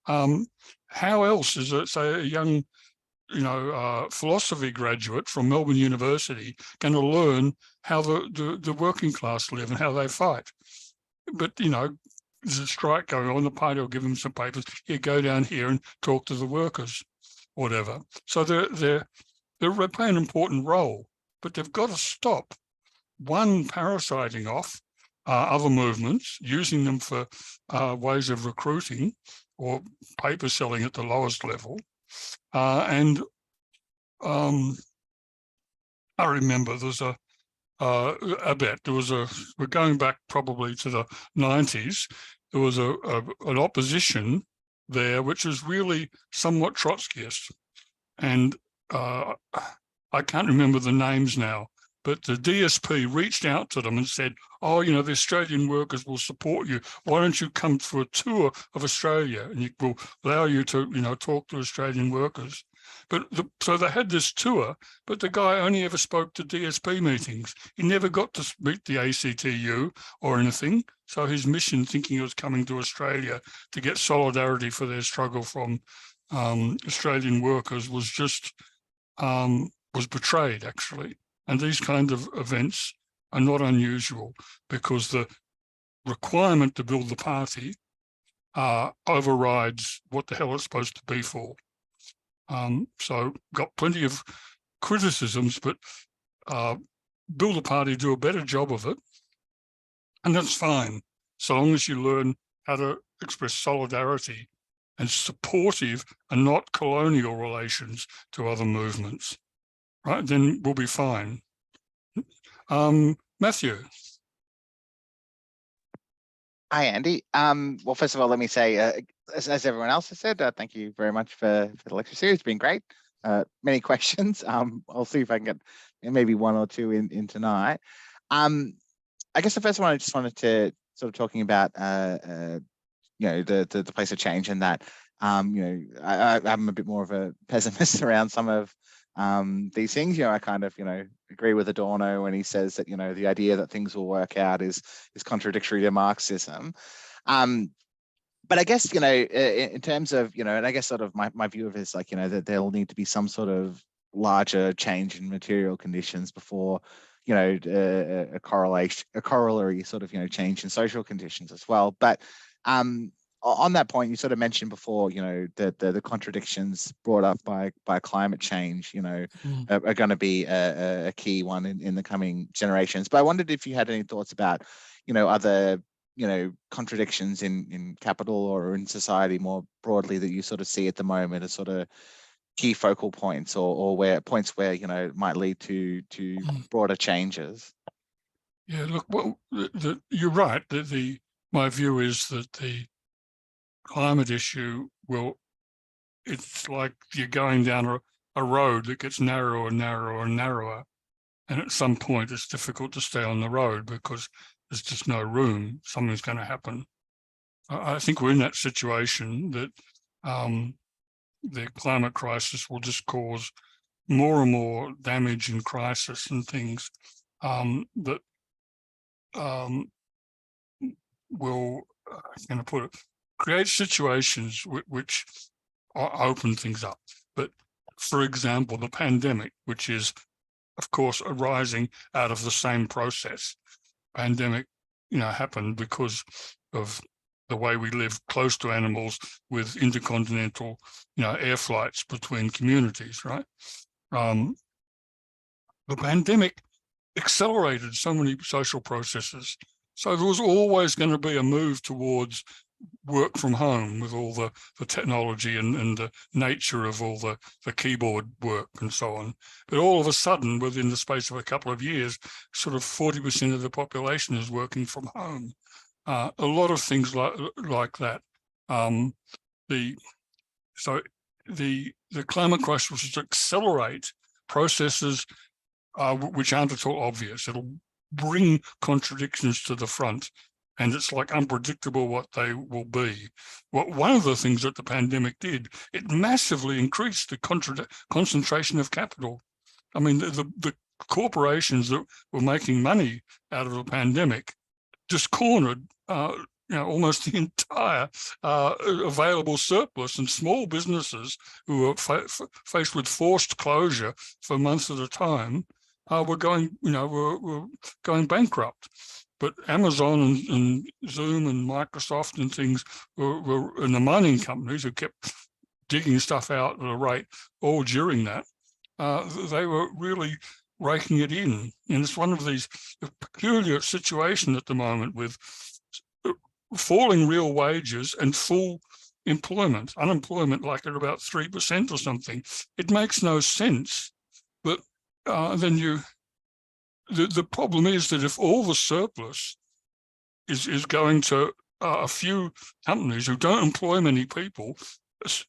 How else is it, say, a young, you know, philosophy graduate from Melbourne University going to learn how the working class live and how they fight? But, you know, there's a strike going on, the party will give them some papers, you go down here and talk to the workers, whatever. So they play an important role, but they've got to stop, one, parasiting off other movements, using them for ways of recruiting or paper selling at the lowest level. I remember there's we're going back probably to the 90s, there was an opposition there, which was really somewhat Trotskyist. And I can't remember the names now, but the DSP reached out to them and said, oh, you know, the Australian workers will support you. Why don't you come for a tour of Australia and it will allow you to, you know, talk to Australian workers. But so they had this tour, but the guy only ever spoke to DSP meetings. He never got to meet the ACTU or anything. So his mission, thinking he was coming to Australia to get solidarity for their struggle from Australian workers, was just, was betrayed, actually. And these kind of events are not unusual because the requirement to build the party overrides what the hell it's supposed to be for. So got plenty of criticisms, but build a party, do a better job of it. And that's fine, so long as you learn how to express solidarity and supportive and not colonial relations to other movements, right? Then we'll be fine. Matthew. Hi, Andy. Well, first of all, let me say, as everyone else has said, thank you very much for the lecture series. It's been great. Many questions. I'll see if I can get maybe one or two in tonight. I guess the first one I just wanted to sort of talking about, you know, the place of change, and that, you know, I'm a bit more of a pessimist around some of these things. You know, I kind of, you know, agree with Adorno when he says that, you know, the idea that things will work out is contradictory to Marxism. But I guess, you know, in terms of, you know, and I guess sort of my view of it is like, you know, that there'll need to be some sort of larger change in material conditions before, you know, a corollary sort of, you know, change in social conditions as well. But on that point, you sort of mentioned before, you know, that the contradictions brought up by climate change, you know, are going to be a key one in the coming generations. But I wondered if you had any thoughts about, you know, other contradictions in capital or in society more broadly that you sort of see at the moment as sort of key focal points, or where points where it might lead to broader changes? Yeah, look, well, you're right. My view is that the climate issue it's like you're going down a road that gets narrower and narrower and narrower. And at some point it's difficult to stay on the road because there's just no room. Something's going to happen. I think we're in that situation that the climate crisis will just cause more and more damage and crisis and things that will, create situations which open things up. But for example, the pandemic, which is, of course, arising out of the same process. Pandemic, happened because of the way we live close to animals with intercontinental, air flights between communities, right? The pandemic accelerated so many social processes. So there was always going to be a move towards work from home with all the technology and the nature of all the keyboard work and so on. But all of a sudden, within the space of a couple of years, sort of 40% of the population is working from home. A lot of things like that. The climate crisis will accelerate processes which aren't at all obvious. It'll bring contradictions to the front, and it's like unpredictable what they will be. One of the things that the pandemic did, it massively increased the concentration of capital. I mean, the corporations that were making money out of the pandemic just cornered almost the entire available surplus, and small businesses who were faced with forced closure for months at a time were going bankrupt. But Amazon and Zoom and Microsoft and things were and the mining companies who kept digging stuff out at a rate all during that, they were really raking it in. And it's one of these peculiar situations at the moment with falling real wages and full employment, unemployment like at about 3% or something. It makes no sense. But then the problem is that if all the surplus is going to a few companies who don't employ many people,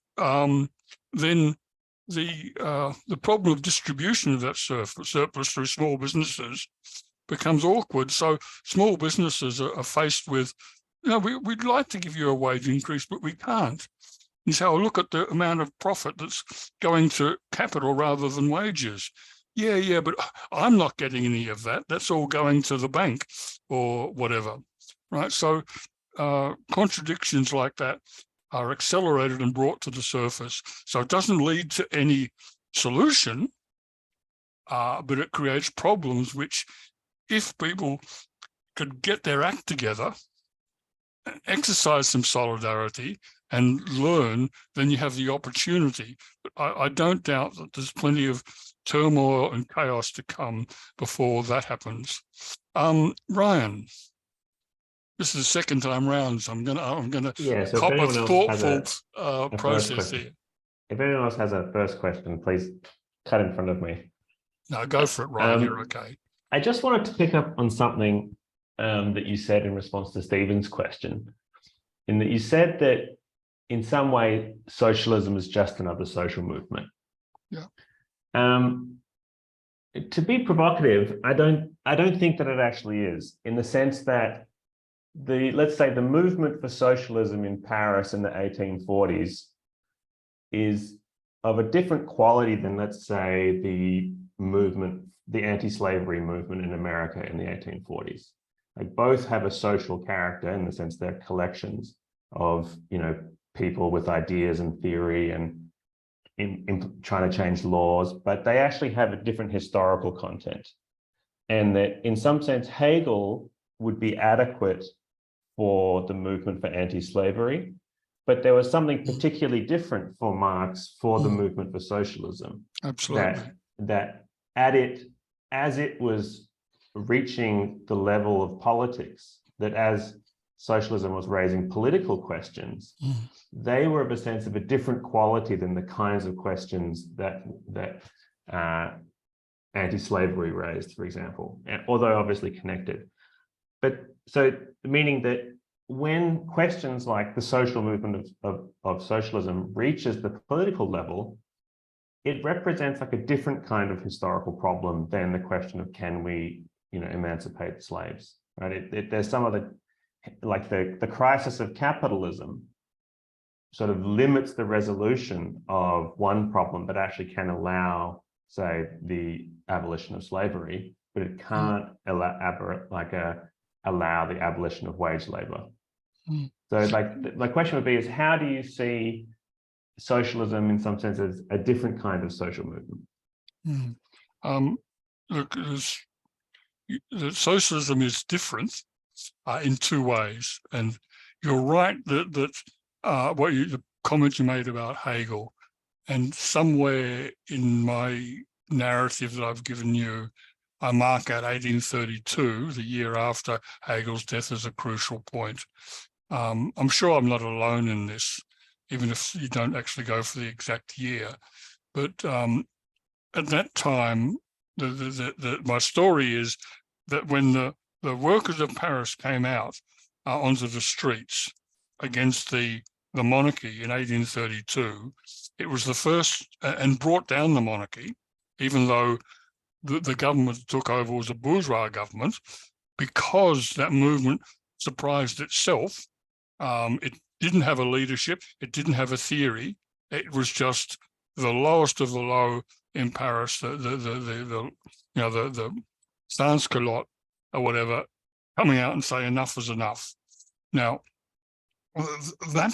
then the problem of distribution of that surplus through small businesses becomes awkward. So small businesses are faced with, we'd like to give you a wage increase, but we can't. You say, oh, look at the amount of profit that's going to capital rather than wages. Yeah, but I'm not getting any of that. That's all going to the bank or whatever, right? So contradictions like that are accelerated and brought to the surface. So it doesn't lead to any solution, but it creates problems which, if people could get their act together, exercise some solidarity and learn, then you have the opportunity. But I don't doubt that there's plenty of turmoil and chaos to come before that happens. Ryan, this is the second time round, so I'm gonna so cop a thoughtful a process here. If anyone else has a first question, please cut in front of me. No, go for it, Ryan. You're okay. I just wanted to pick up on something that you said in response to Stephen's question, in that you said that in some way socialism is just another social movement. Yeah. To be provocative, I don't think that it actually is, in the sense that let's say the movement for socialism in Paris in the 1840s is of a different quality than, let's say, the anti-slavery movement in America in the 1840s. Like, both have a social character in the sense they're collections of, people with ideas and theory and in trying to change laws, but they actually have a different historical content. And that in some sense, Hegel would be adequate for the movement for anti-slavery, but there was something particularly different for Marx for the movement for socialism. Absolutely. That as it was reaching the level of politics, that as socialism was raising political questions, they were of a sense of a different quality than the kinds of questions that anti-slavery raised, for example, although obviously connected. But so meaning that when questions like the social movement of socialism reaches the political level, it represents like a different kind of historical problem than the question of can we, emancipate slaves, right? There's some of the crisis of capitalism sort of limits the resolution of one problem, but actually can allow, say, the abolition of slavery, but it can't allow the abolition of wage labor. So the question would be is how do you see socialism in some sense as a different kind of social movement? Look, socialism is different in two ways, and you're right that the comment you made about Hegel, and somewhere in my narrative that I've given you, I mark out 1832, the year after Hegel's death, as a crucial point. I'm sure I'm not alone in this, even if you don't actually go for the exact year. But at that time, my story is that when the workers of Paris came out onto the streets against the monarchy in 1832, it was the first and brought down the monarchy, even though the government that took over was a bourgeois government, because that movement surprised itself. It didn't have a leadership. It didn't have a theory. It was just the lowest of the low in Paris, the sans-culotte or whatever, coming out and saying enough is enough. Now, that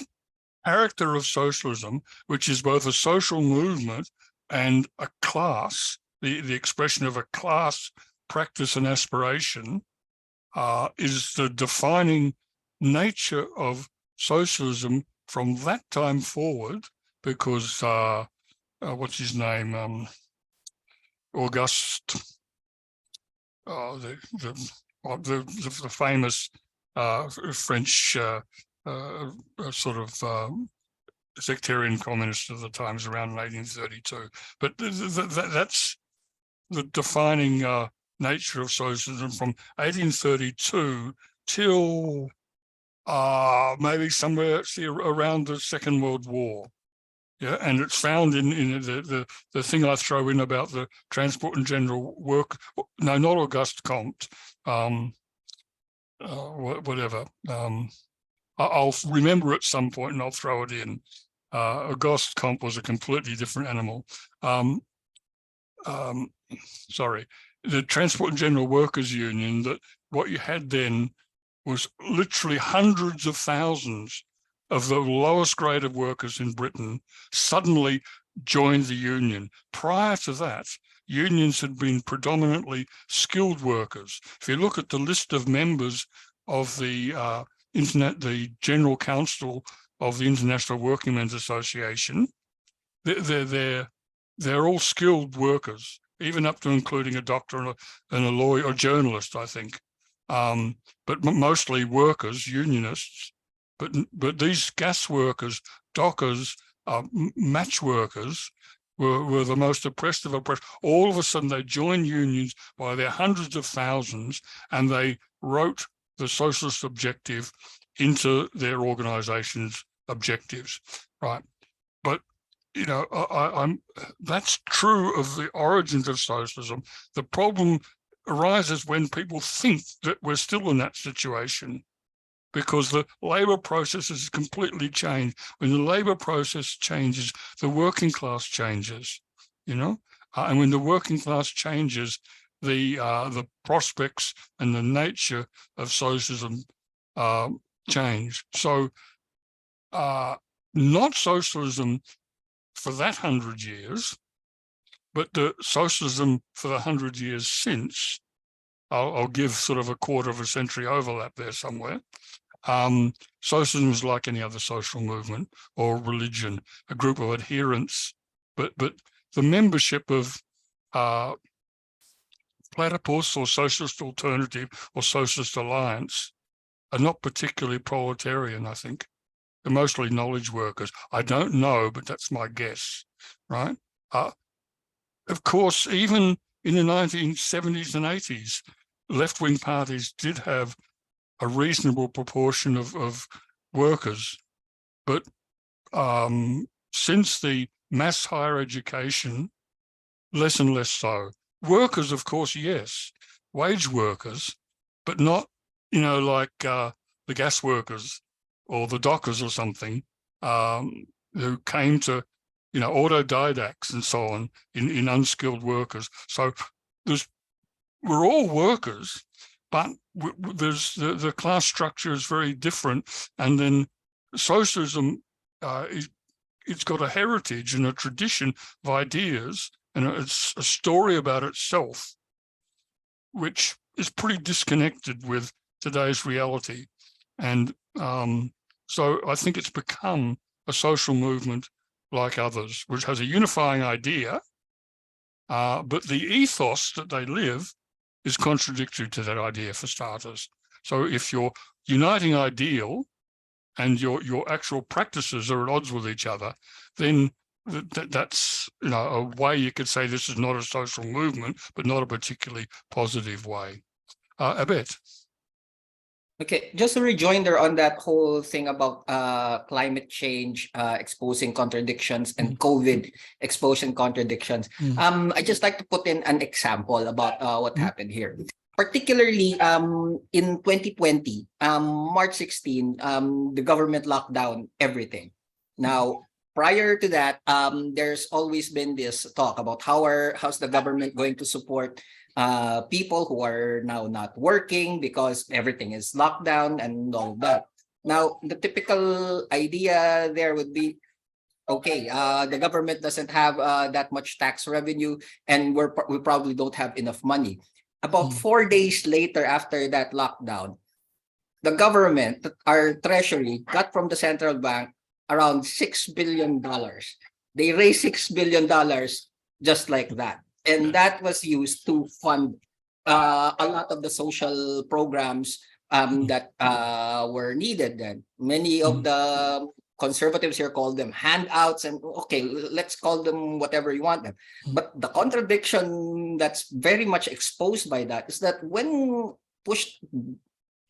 character of socialism, which is both a social movement and a class, the expression of a class practice and aspiration, is the defining nature of socialism from that time forward, because what's his name, Auguste, the famous French sort of sectarian communist of the times around 1832. But that's the defining nature of socialism from 1832 till maybe somewhere around the Second World War. Yeah, and it's found in the thing I throw in about the Transport and General Work. No, not Auguste Comte. Whatever. I'll remember at some point and I'll throw it in. Auguste Comte was a completely different animal. Sorry, the Transport and General Workers Union. That what you had then was literally hundreds of thousands of the lowest grade of workers in Britain suddenly joined the union. Prior to that, unions had been predominantly skilled workers. If you look at the list of members of the General Council of the International Working Men's Association, they're all skilled workers, even up to including a doctor and a lawyer or journalist, I think. But mostly workers, unionists. But these gas workers, dockers, match workers were the most oppressed of oppressed. All of a sudden, they joined unions by their hundreds of thousands, and they wrote the socialist objective into their organization's objectives, right? But that's true of the origins of socialism. The problem arises when people think that we're still in that situation, because the labor process has completely changed. When the labor process changes, the working class changes, and when the working class changes, the prospects and the nature of socialism change. So not socialism for that 100 years, but the socialism for the 100 years since. I'll give sort of a quarter of a century overlap there somewhere. Socialism is like any other social movement or religion, a group of adherents, but the membership of Platypus or Socialist Alternative or Socialist Alliance are not particularly proletarian, I think. They're mostly knowledge workers. I don't know, but that's my guess, right? Of course, even in the 1970s and 80s, left-wing parties did have a reasonable proportion of workers, but since the mass higher education, less and less so. Workers, of course, yes, wage workers, but not, like the gas workers or the dockers or something, who came to, autodidacts and so on in unskilled workers. So we're all workers, but there's the class structure is very different. And then socialism, it's got a heritage and a tradition of ideas, and it's a story about itself, which is pretty disconnected with today's reality. And so I think it's become a social movement like others, which has a unifying idea, but the ethos that they live is contradictory to that idea, for starters. So if your uniting ideal and your actual practices are at odds with each other, then that's a way you could say this is not a social movement, but not a particularly positive way. Abet. Okay, just a rejoinder on that whole thing about climate change exposing contradictions and COVID exposing contradictions. I just like to put in an example about what happened here. Particularly in 2020, March 16, the government locked down everything. Now, prior to that, there's always been this talk about how's the government going to support people who are now not working because everything is locked down and all that. Now, the typical idea there would be, okay, the government doesn't have that much tax revenue, and we probably don't have enough money. About 4 days later, after that lockdown, the government, our treasury, got from the central bank around $6 billion. They raised $6 billion just like that. And that was used to fund a lot of the social programs that were needed then. Many of the conservatives here call them handouts, and okay, let's call them whatever you want them. But the contradiction that's very much exposed by that is that when pushed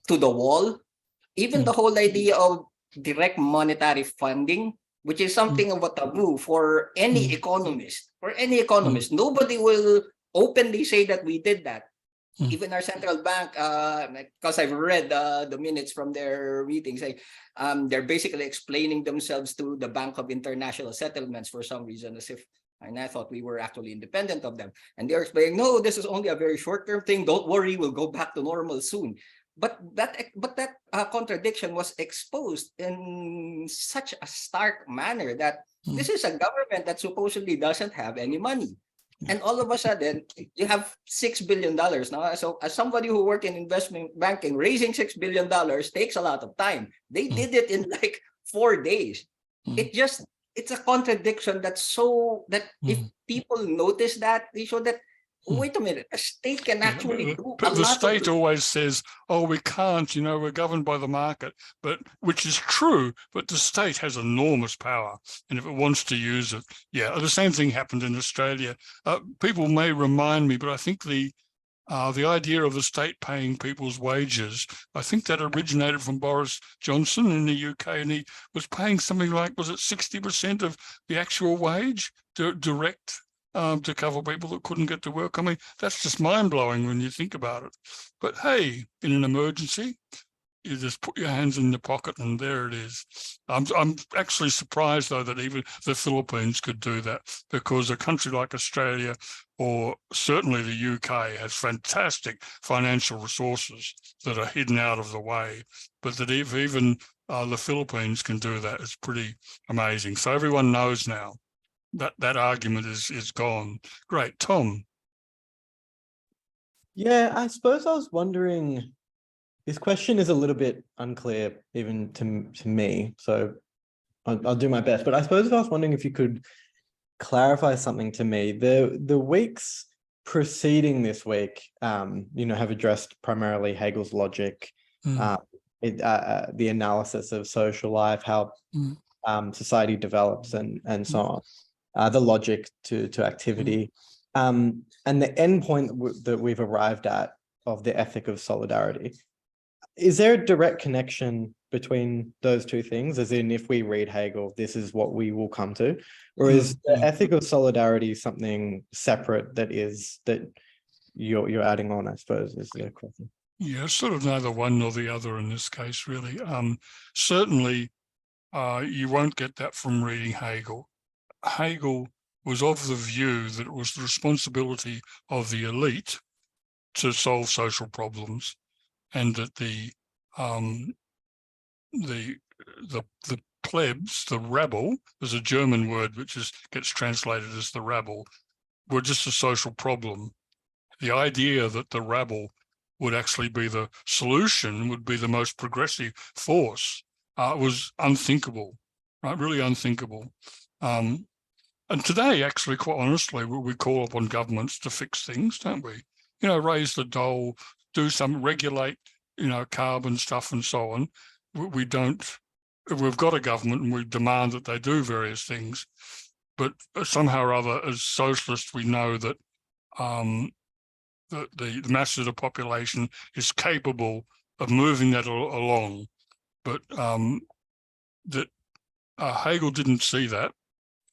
to the wall, even the whole idea of direct monetary funding, which is something of a taboo for any economist, nobody will openly say that we did that. Even our central bank, because I've read the minutes from their meetings, they're basically explaining themselves to the Bank of International Settlements for some reason, as if, and I thought we were actually independent of them. And they're explaining, no, this is only a very short-term thing. Don't worry, we'll go back to normal soon. But that contradiction was exposed in such a stark manner that this is a government that supposedly doesn't have any money. And all of a sudden, you have $6 billion now. So as somebody who worked in investment banking, raising $6 billion takes a lot of time. They did it in like 4 days. It's a contradiction that's that if people notice that, they show that, wait a minute, a state can actually do but a the lot state always says, oh, we can't, we're governed by the market, which is true, but the state has enormous power. And if it wants to use it, the same thing happened in Australia. People may remind me, but I think the idea of the state paying people's wages, I think that originated from Boris Johnson in the UK, and he was paying something like, was it 60% of the actual wage direct to cover people that couldn't get to work? I mean, that's just mind-blowing when you think about it. But hey, in an emergency, you just put your hands in the pocket and there it is. I'm actually surprised, though, that even the Philippines could do that, because a country like Australia, or certainly the UK, has fantastic financial resources that are hidden out of the way. But that if even the Philippines can do that, it's pretty amazing. So everyone knows now that argument is gone. Great. Tom. Yeah, I suppose I was wondering, this question is a little bit unclear even to me, so I'll do my best. But I suppose I was wondering if you could clarify something to me. The weeks preceding this week, have addressed primarily Hegel's logic, the analysis of social life, how society develops, and so on, the logic to activity, and the end point that we've arrived at of the ethic of solidarity. Is there a direct connection between those two things? As in, if we read Hegel, this is what we will come to, or is the ethic of solidarity something separate that you're adding on, I suppose, is the question. Yeah, sort of neither one nor the other in this case, really. Certainly, you won't get that from reading Hegel. Hegel was of the view that it was the responsibility of the elite to solve social problems, and that the plebs, the rabble, there's a German word which gets translated as the rabble, were just a social problem. The idea that the rabble would actually be the solution, would be the most progressive force, was unthinkable, right? Really unthinkable. And today, actually, quite honestly, we call upon governments to fix things, don't we? You know, raise the dole, do some regulate, you know, carbon stuff and so on. We don't, we've got a government and we demand that they do various things, but somehow or other, as socialists, we know that the mass of the population is capable of moving that along, but Hegel didn't see that.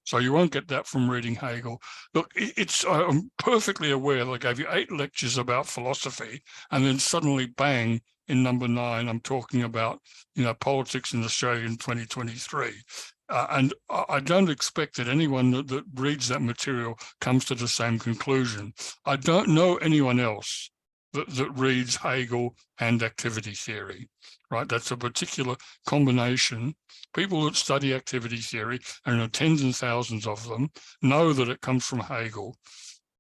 So you won't get that from reading Hegel. Look, I'm perfectly aware that I gave you 8 lectures about philosophy, and then suddenly, bang, in number 9, I'm talking about, you know, politics in Australia in 2023. And I don't expect that anyone that reads that material comes to the same conclusion. I don't know anyone else that reads Hegel and activity theory, right? That's a particular combination. People that study activity theory, and there are tens and thousands of them, know that it comes from Hegel,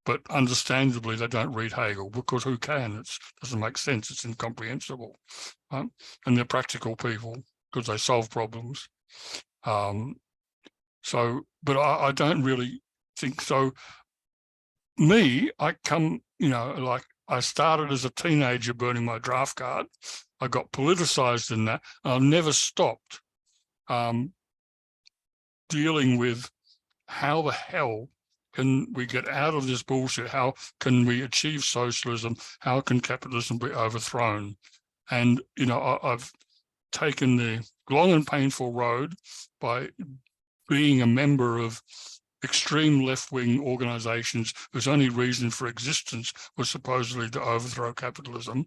but understandably they don't read Hegel, because who can? It doesn't make sense, it's incomprehensible. And they're practical people because they solve problems. But I don't really think so. I come, you know, like I started as a teenager burning my draft card. I got politicized in that. And I've never stopped dealing with how the hell can we get out of this bullshit? How can we achieve socialism? How can capitalism be overthrown? And, you know, I've taken the long and painful road by being a member of extreme left-wing organizations whose only reason for existence was supposedly to overthrow capitalism.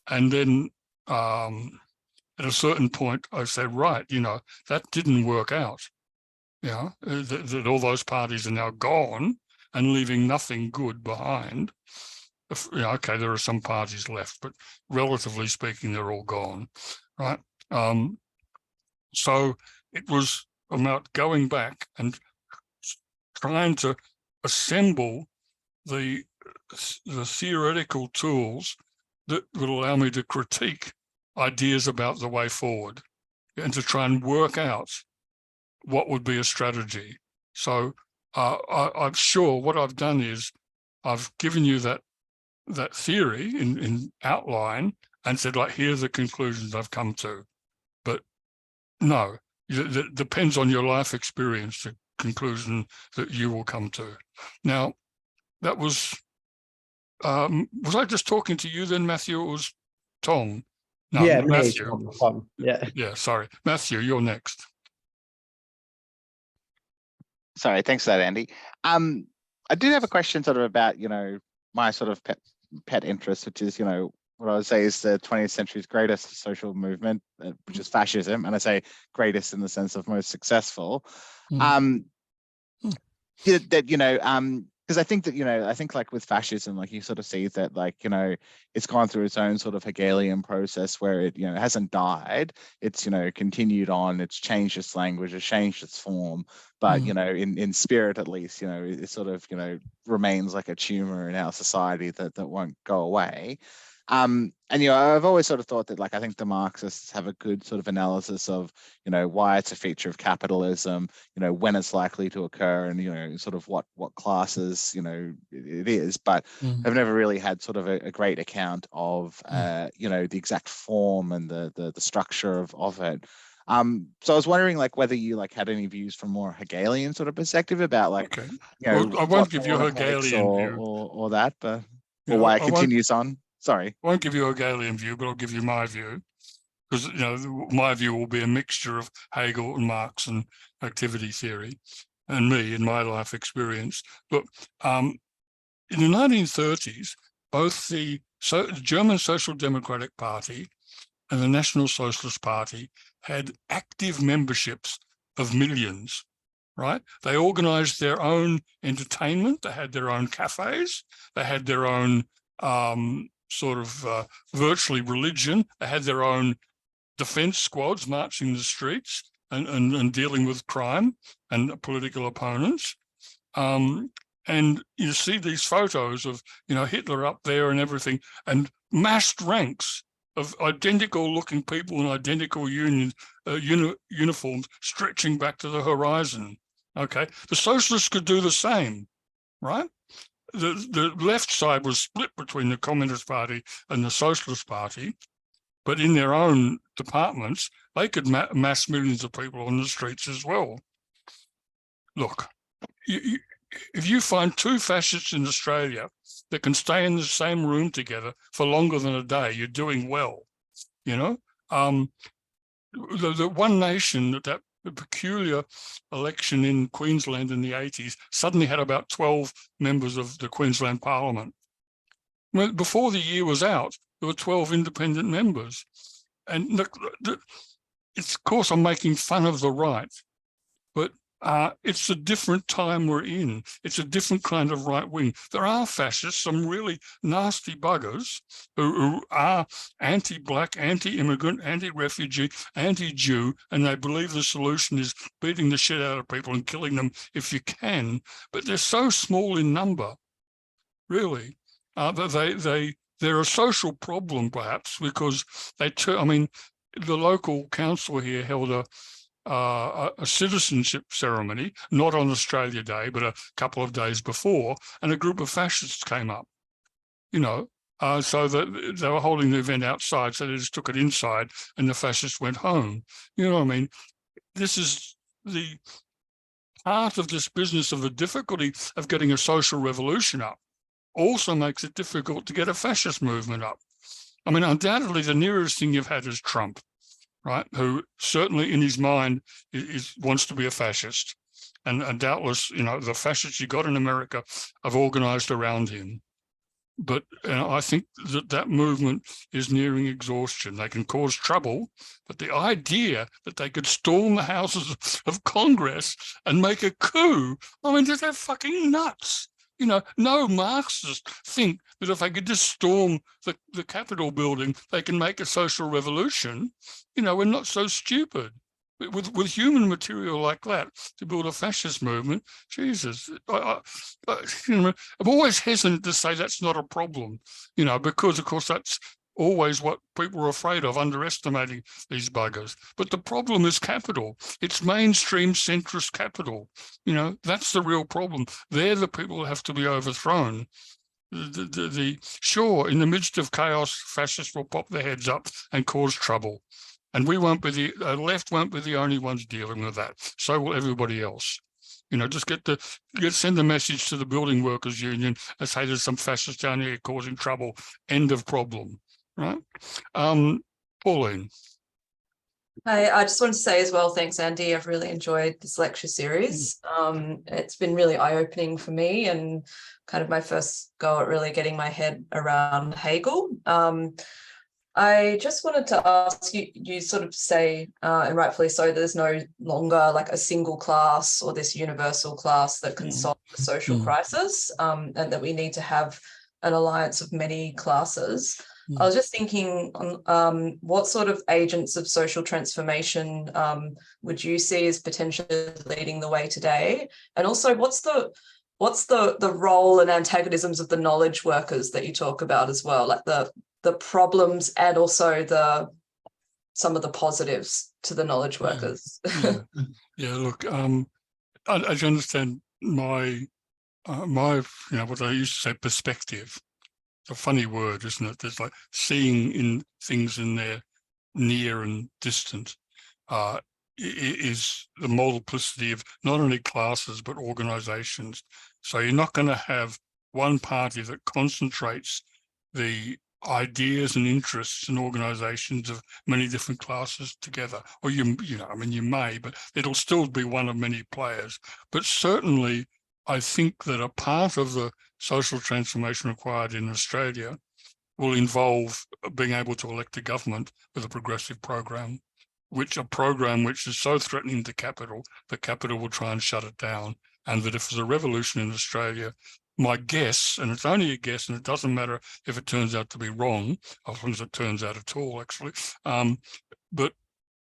And then at a certain point, I said, right, you know, that didn't work out. You know, that all those parties are now gone and leaving nothing good behind. You know, okay, there are some parties left, but relatively speaking, they're all gone, right? So it was about going back and trying to assemble the theoretical tools that would allow me to critique ideas about the way forward and to try and work out what would be a strategy. So I'm sure what I've done is I've given you that theory in outline and said, like, here's the conclusions I've come to. But no, it depends on your life experience, the conclusion that you will come to. Now, that was I just talking to you then, Matthew? It was Tom. No, yeah, Matthew. Tom. Yeah. Yeah, sorry. Matthew, you're next. Sorry, thanks for that, Andy. I did have a question sort of about, you know, my sort of pet interest, which is, you know, what I would say is the 20th century's greatest social movement, which is fascism. And I say greatest in the sense of most successful. That, you know, because I think that, you know, I think like with fascism, like you sort of see that, like, you know, it's gone through its own sort of Hegelian process where it, you know, hasn't died. It's, you know, continued on, it's changed its language, it's changed its form, but, you know, in spirit, at least, you know, it sort of, you know, remains like a tumor in our society that won't go away. And I've always sort of thought that, like, I think the Marxists have a good sort of analysis of, why it's a feature of capitalism, when it's likely to occur, and sort of what classes it is, but I've never really had sort of a great account of the exact form and the structure of it. So I was wondering, like, whether you had any views from more Hegelian sort of perspective about, like, Okay. Well, I won't give you a Hegelian or, view. or that, but You or know, why I it continues on. Sorry. I won't give you a Hegelian view, but I'll give you my view, because my view will be a mixture of Hegel and Marx and activity theory, and me in my life experience. But in the 1930s, both the German Social Democratic Party and the National Socialist Party had active memberships of millions, right? They organized their own entertainment. They had their own cafes. They had their own virtually religion. They had their own defense squads marching the streets and dealing with crime and political opponents. And you see these photos of, Hitler up there and everything, and massed ranks of identical looking people in identical uniforms stretching back to the horizon. Okay, the socialists could do the same, right? The left side was split between the Communist Party and the Socialist Party, but in their own departments, they could mass millions of people on the streets as well. Look, if you find two fascists in Australia that can stay in the same room together for longer than a day, you're doing well. The One Nation, that peculiar election in Queensland in the 80s, suddenly had about 12 members of the Queensland Parliament. Before the year was out, there were 12 independent members. And it's, of course, I'm making fun of the right, but it's a different time we're in. It's a different kind of right wing. There are fascists, some really nasty buggers who are anti-black, anti-immigrant, anti-refugee, anti-Jew, and they believe the solution is beating the shit out of people and killing them if you can. But they're so small in number, really, that they're a social problem, perhaps, because the local council here held a citizenship ceremony, not on Australia Day, but a couple of days before, and a group of fascists came up, so that they were holding the event outside, so they just took it inside and the fascists went home. This is the part of this business of the difficulty of getting a social revolution up also makes it difficult to get a fascist movement up. Undoubtedly, the nearest thing you've had is Trump, right? Who certainly in his mind wants to be a fascist. And doubtless, the fascists you got in America have organized around him. But I think that movement is nearing exhaustion. They can cause trouble, but the idea that they could storm the houses of Congress and make a coup, they're fucking nuts. No Marxists think that if they could just storm the Capitol building, they can make a social revolution. We're not so stupid. With human material like that to build a fascist movement, Jesus, I'm always hesitant to say that's not a problem, because of course that's always what people are afraid of, underestimating these buggers. But the problem is capital. It's mainstream centrist capital. That's the real problem. They're the people who have to be overthrown. Sure, in the midst of chaos, fascists will pop their heads up and cause trouble. And we won't be the left won't be the only ones dealing with that. So will everybody else. Just send the message to the Building Workers Union and say there's some fascists down here causing trouble. End of problem. Right? Pauline. I just want to say as well, thanks, Andy. I've really enjoyed this lecture series. It's been really eye-opening for me and kind of my first go at really getting my head around Hegel. I just wanted to ask you, you sort of say, and rightfully so, there's no longer like a single class or this universal class that can solve the social crisis, and that we need to have an alliance of many classes. I was just thinking on what sort of agents of social transformation would you see as potentially leading the way today? And also, what's the role and antagonisms of the knowledge workers that you talk about as well, like the the problems and also some of the positives to the knowledge workers. Yeah, look, as you understand my what I used to say, perspective. It's a funny word, isn't it? There's like seeing in things in their near and distant. Is the multiplicity of not only classes but organizations. So you're not going to have one party that concentrates the ideas and interests and organizations of many different classes together. Or you may, but it'll still be one of many players. But certainly, I think that a part of the social transformation required in Australia will involve being able to elect a government with a progressive program, which is so threatening to capital, the capital will try and shut it down. And that if there's a revolution in Australia, my guess, and it's only a guess, and it doesn't matter if it turns out to be wrong, as long as it turns out at all, actually,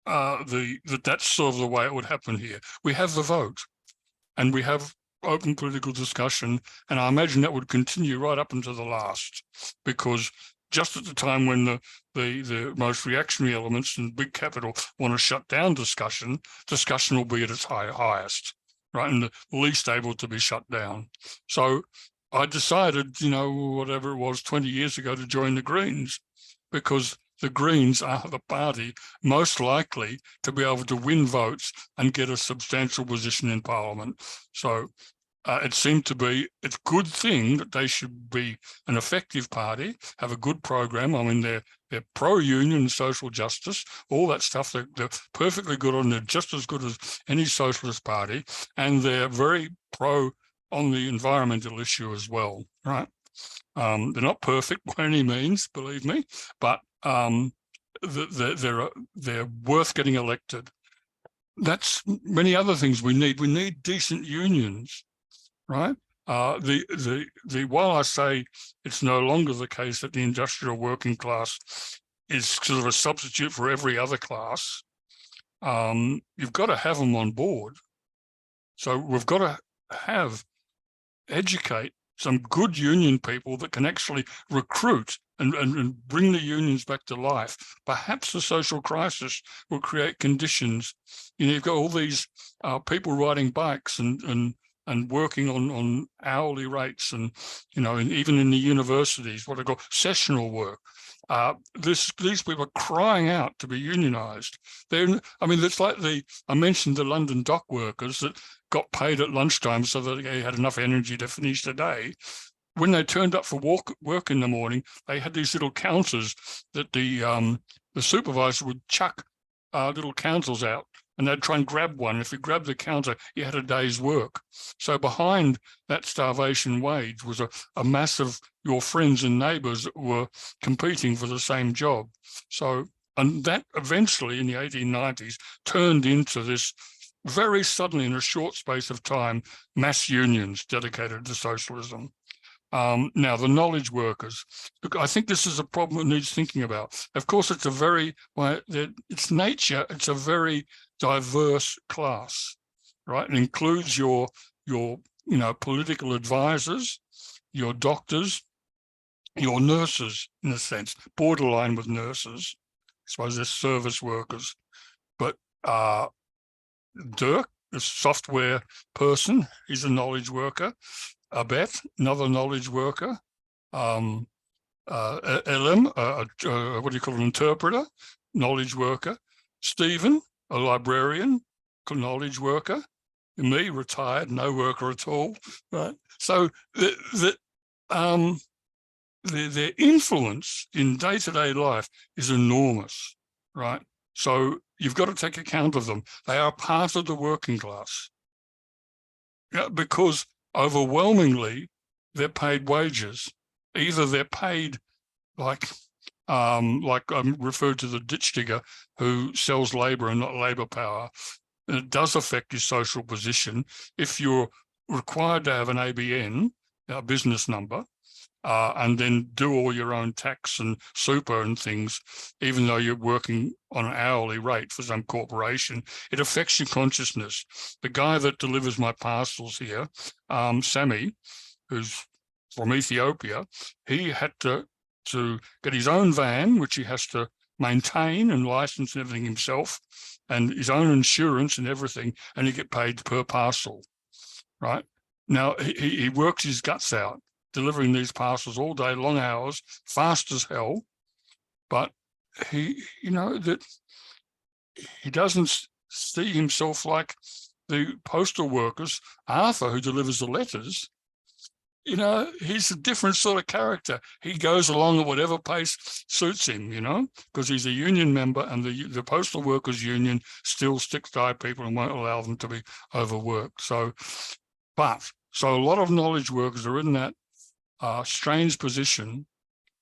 that's sort of the way it would happen here. We have the vote, and we have open political discussion, and I imagine that would continue right up until the last, because just at the time when the most reactionary elements in big capital want to shut down discussion will be at its highest, right, and the least able to be shut down. So I decided, whatever it was 20 years ago, to join the Greens, because the Greens are the party most likely to be able to win votes and get a substantial position in Parliament. So it seemed to be a good thing that they should be an effective party, have a good program. I mean, they're pro-union, social justice, all that stuff. They're perfectly good on. They're just as good as any socialist party, and they're very pro on the environmental issue as well, right? They're not perfect by any means, believe me, but they're worth getting elected. That's many other things we need. We need decent unions. Right. While I say it's no longer the case that the industrial working class is sort of a substitute for every other class, you've got to have them on board. So we've got to educate some good union people that can actually recruit and bring the unions back to life. Perhaps the social crisis will create conditions. You've got all these people riding bikes and working on hourly rates, and and even in the universities, what they call sessional work. These people are crying out to be unionised. It's like I mentioned the London dock workers that got paid at lunchtime so that they had enough energy to finish the day. When they turned up for work in the morning, they had these little counters that the supervisor would chuck little counters out, and they'd try and grab one. If you grabbed the counter, you had a day's work. So behind that starvation wage was a mass of your friends and neighbours that were competing for the same job. And that eventually in the 1890s turned into this, very suddenly in a short space of time, mass unions dedicated to socialism. Now, the knowledge workers, look, I think this is a problem that needs thinking about. Of course, it's its nature, it's a very diverse class, right? It includes your political advisors, your doctors, your nurses, in a sense, borderline with nurses. I suppose they're service workers. But Dirk, the software person, is a knowledge worker. Abet, another knowledge worker. Elim, what do you call an interpreter, knowledge worker. Stephen, a librarian, knowledge worker. Me, retired, no worker at all. Right. So their influence in day-to-day life is enormous, right? So you've got to take account of them. They are part of the working class. Yeah, because overwhelmingly they're paid wages. Either they're paid like I'm referred to the ditch digger who sells labour and not labour power. And it does affect your social position. If you're required to have an ABN, a business number, and then do all your own tax and super and things, even though you're working on an hourly rate for some corporation, it affects your consciousness. The guy that delivers my parcels here, Sammy, who's from Ethiopia, he had to to get his own van, which he has to maintain and license and everything himself, and his own insurance and everything, and he get paid per parcel, right? Now, he works his guts out, delivering these parcels all day, long hours, fast as hell, but he, you know, that he doesn't see himself like the postal workers, Arthur, who delivers the letters. You know, he's a different sort of character. He goes along at whatever pace suits him, you know, because he's a union member, and the postal workers union still sticks by people and won't allow them to be overworked. So a lot of knowledge workers are in that strange position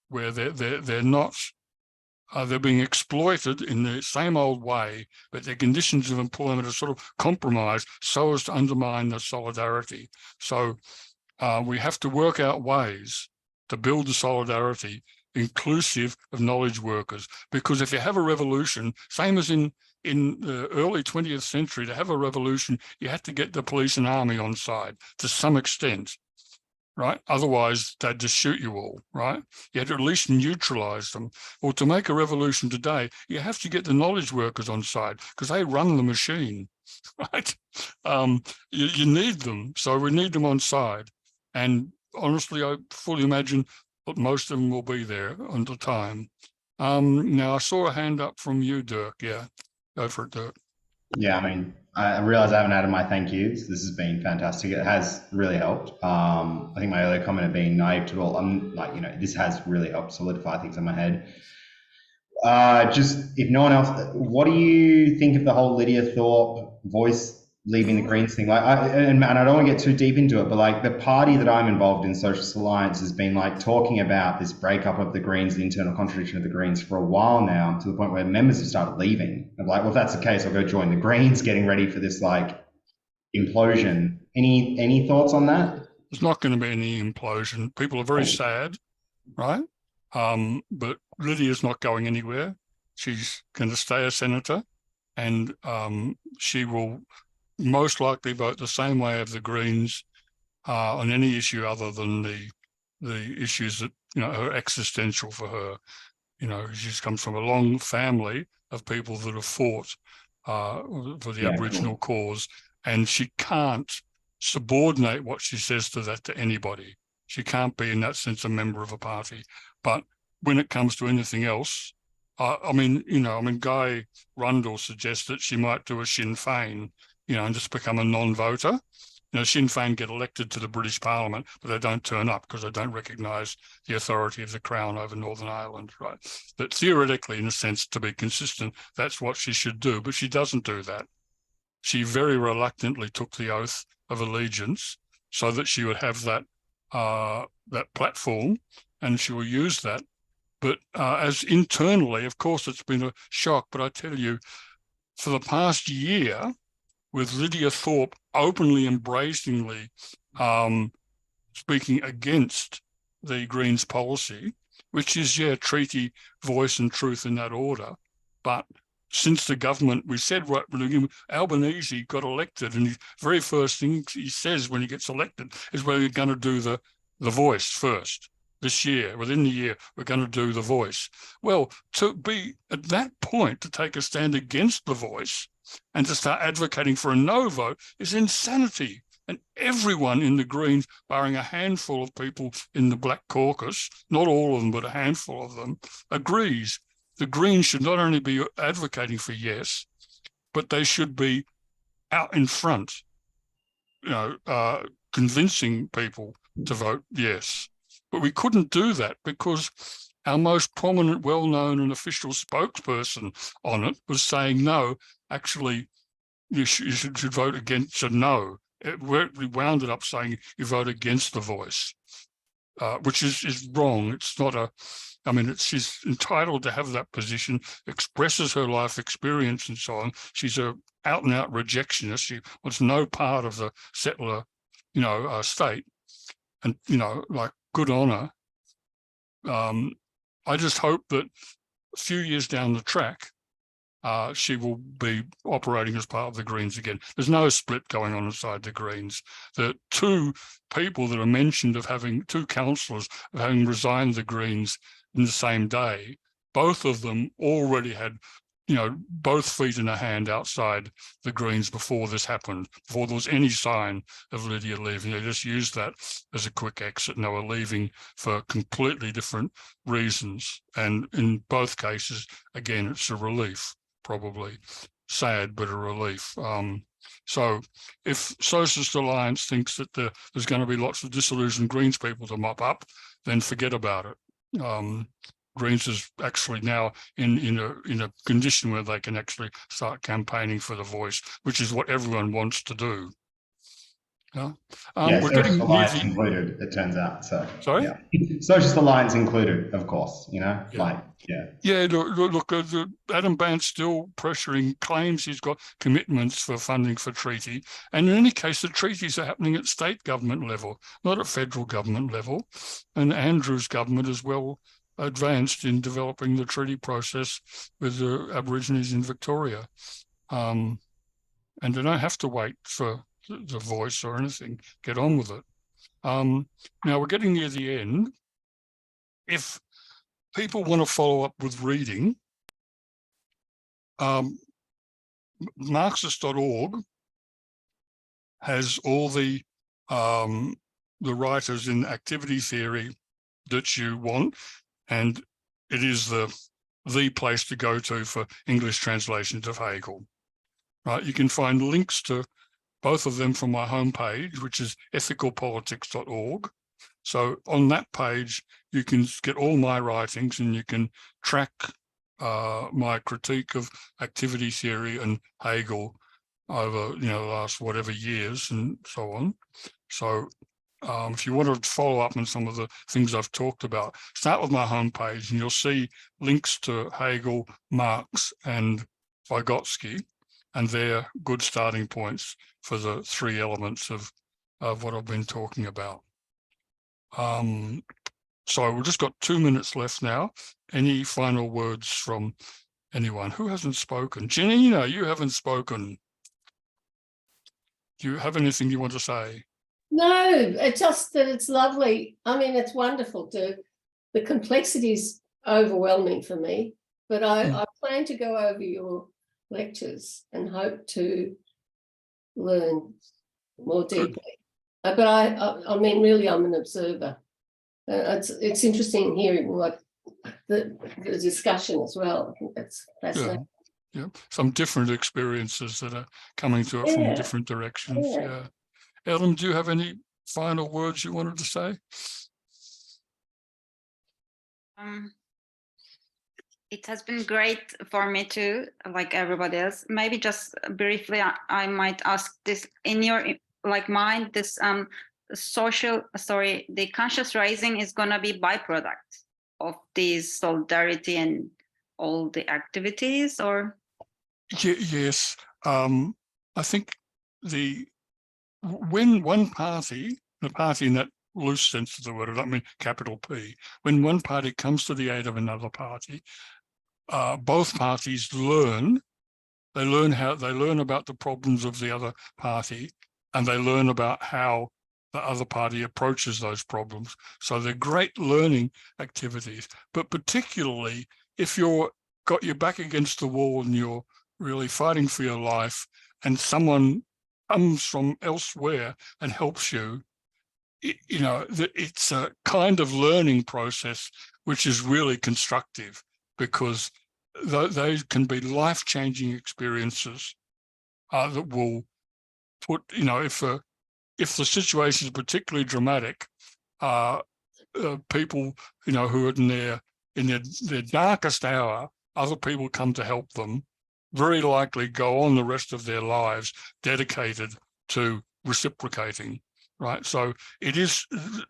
where they're not, they're being exploited in the same old way, but their conditions of employment are sort of compromised so as to undermine the solidarity. So we have to work out ways to build the solidarity inclusive of knowledge workers, because if you have a revolution, same as in the early 20th century, to have a revolution, you had to get the police and army on side to some extent, right? Otherwise, they'd just shoot you all, right? You had to at least neutralize them. Or to make a revolution today, you have to get the knowledge workers on side because they run the machine, right? You need them, so we need them on side. And honestly, I fully imagine that most of them will be there on the time. Now, I saw a hand up from you, Dirk. Yeah, go for it, Dirk. Yeah, I mean, I realize I haven't added my thank yous. This has been fantastic. It has really helped. I think my earlier comment of being naive to it all, I'm like, you know, this has really helped solidify things in my head. Just if no one else, what do you think of the whole Lydia Thorpe voice leaving the Greens thing? Like, and I don't want to get too deep into it, but like the party that I'm involved in, Socialist Alliance, has been like talking about this breakup of the Greens, the internal contradiction of the Greens for a while now, to the point where members have started leaving. I'm like, well, if that's the case, I'll go join the Greens, getting ready for this like implosion. Any thoughts on that? There's not going to be any implosion. People are very sad, right? But Lydia's not going anywhere. She's going to stay a senator, and she will most likely vote the same way of the Greens on any issue other than the issues that, you know, are existential for her. You know, she comes from a long family of people that have fought for the Aboriginal cause, and she can't subordinate what she says to that to anybody. She can't be, in that sense, a member of a party. But when it comes to anything else, I mean, Guy Rundle suggests that she might do a Sinn Féin, you know, and just become a non-voter. You know, Sinn Féin get elected to the British Parliament, but they don't turn up because they don't recognise the authority of the Crown over Northern Ireland, right? But theoretically, in a sense, to be consistent, that's what she should do. But she doesn't do that. She very reluctantly took the oath of allegiance so that she would have that platform, and she will use that. But as internally, of course, it's been a shock. But I tell you, for the past year, with Lydia Thorpe openly and brazenly speaking against the Greens policy, which is, treaty, voice and truth in that order. But since the government, we said what Albanese got elected, and the very first thing he says when he gets elected is, well, you're going to do the voice first. This year, within the year, we're going to do the voice. Well, to be at that point, to take a stand against the voice and to start advocating for a no vote is insanity. And everyone in the Greens, barring a handful of people in the Black Caucus, not all of them, but a handful of them, agrees. The Greens should not only be advocating for yes, but they should be out in front, convincing people to vote yes. But we couldn't do that because our most prominent, well-known and official spokesperson on it was saying, no, actually, you should vote against a no. We wound it up saying you vote against the voice, which is wrong. It's not she's entitled to have that position, expresses her life experience and so on. She's a out-and-out rejectionist. She wants no part of the settler, state. And, good on her. I just hope that a few years down the track, she will be operating as part of the Greens again. There's no split going on inside the Greens. The two people that are mentioned of having, two councillors of having resigned the Greens in the same day, both of them already had, both feet in a hand outside the Greens before this happened, before there was any sign of Lydia leaving. They just used that as a quick exit, and they were leaving for completely different reasons. And in both cases, again, it's a relief, probably sad, but a relief. So if Socialist Alliance thinks that there's going to be lots of disillusioned Greens people to mop up, then forget about it. Greens is actually now in a condition where they can actually start campaigning for the voice, which is what everyone wants to do. Yeah, we're getting Alliance included, it turns out. So sorry, yeah. Socialist Alliance included, of course. Look, Adam Bandt's still pressuring, claims he's got commitments for funding for treaty, and in any case, the treaties are happening at state government level, not at federal government level, and Andrew's government as well advanced in developing the treaty process with the Aborigines in Victoria. And they don't have to wait for the voice or anything, get on with it. Now we're getting near the end. If people want to follow up with reading, Marxist.org has all the writers in activity theory that you want, and it is the place to go to for English translations of Hegel. Right? You can find links to both of them from my homepage, which is ethicalpolitics.org. So on that page, you can get all my writings and you can track my critique of activity theory and Hegel over the last whatever years and so on. So if you want to follow up on some of the things I've talked about, start with my homepage and you'll see links to Hegel, Marx, and Vygotsky, and they're good starting points for the three elements of what I've been talking about. So we've just got 2 minutes left now. Any final words from anyone? Who hasn't spoken? Janina, you haven't spoken. Do you have anything you want to say? No, it's just that it's lovely. I mean, it's wonderful. The complexity is overwhelming for me, but I plan to go over your lectures and hope to learn more deeply. But I mean, really, I'm an observer. It's interesting hearing what the discussion as well. I think that's fascinating. Yeah, some different experiences that are coming to it from different directions. Yeah. Ellen, do you have any final words you wanted to say? It has been great for me too, like everybody else. Maybe just briefly, I might ask this in your mind. This the conscious raising is going to be byproduct of these solidarity and all the activities, or? Yes, I think when one party, the party in that loose sense of the word, I don't mean capital P, when one party comes to the aid of another party, both parties learn. They learn about the problems of the other party, and they learn about how the other party approaches those problems. So they're great learning activities, but particularly if you're got your back against the wall and you're really fighting for your life, and someone comes from elsewhere and helps you, it's a kind of learning process which is really constructive, because those can be life-changing experiences that will put, if the situation is particularly dramatic, people, who are in their darkest hour, other people come to help them, very likely go on the rest of their lives dedicated to reciprocating, right? So it is,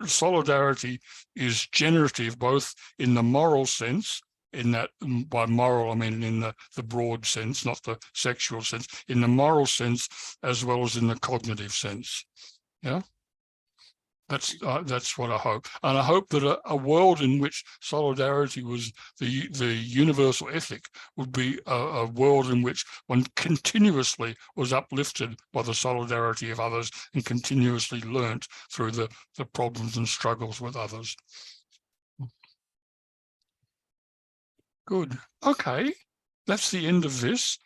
solidarity is generative, both in the moral sense, in that, by moral, I mean in the broad sense, not the sexual sense, in the moral sense, as well as in the cognitive sense, yeah? That's what I hope, and I hope that a world in which solidarity was the universal ethic would be a world in which one continuously was uplifted by the solidarity of others and continuously learnt through the problems and struggles with others. Good. Okay, that's the end of this.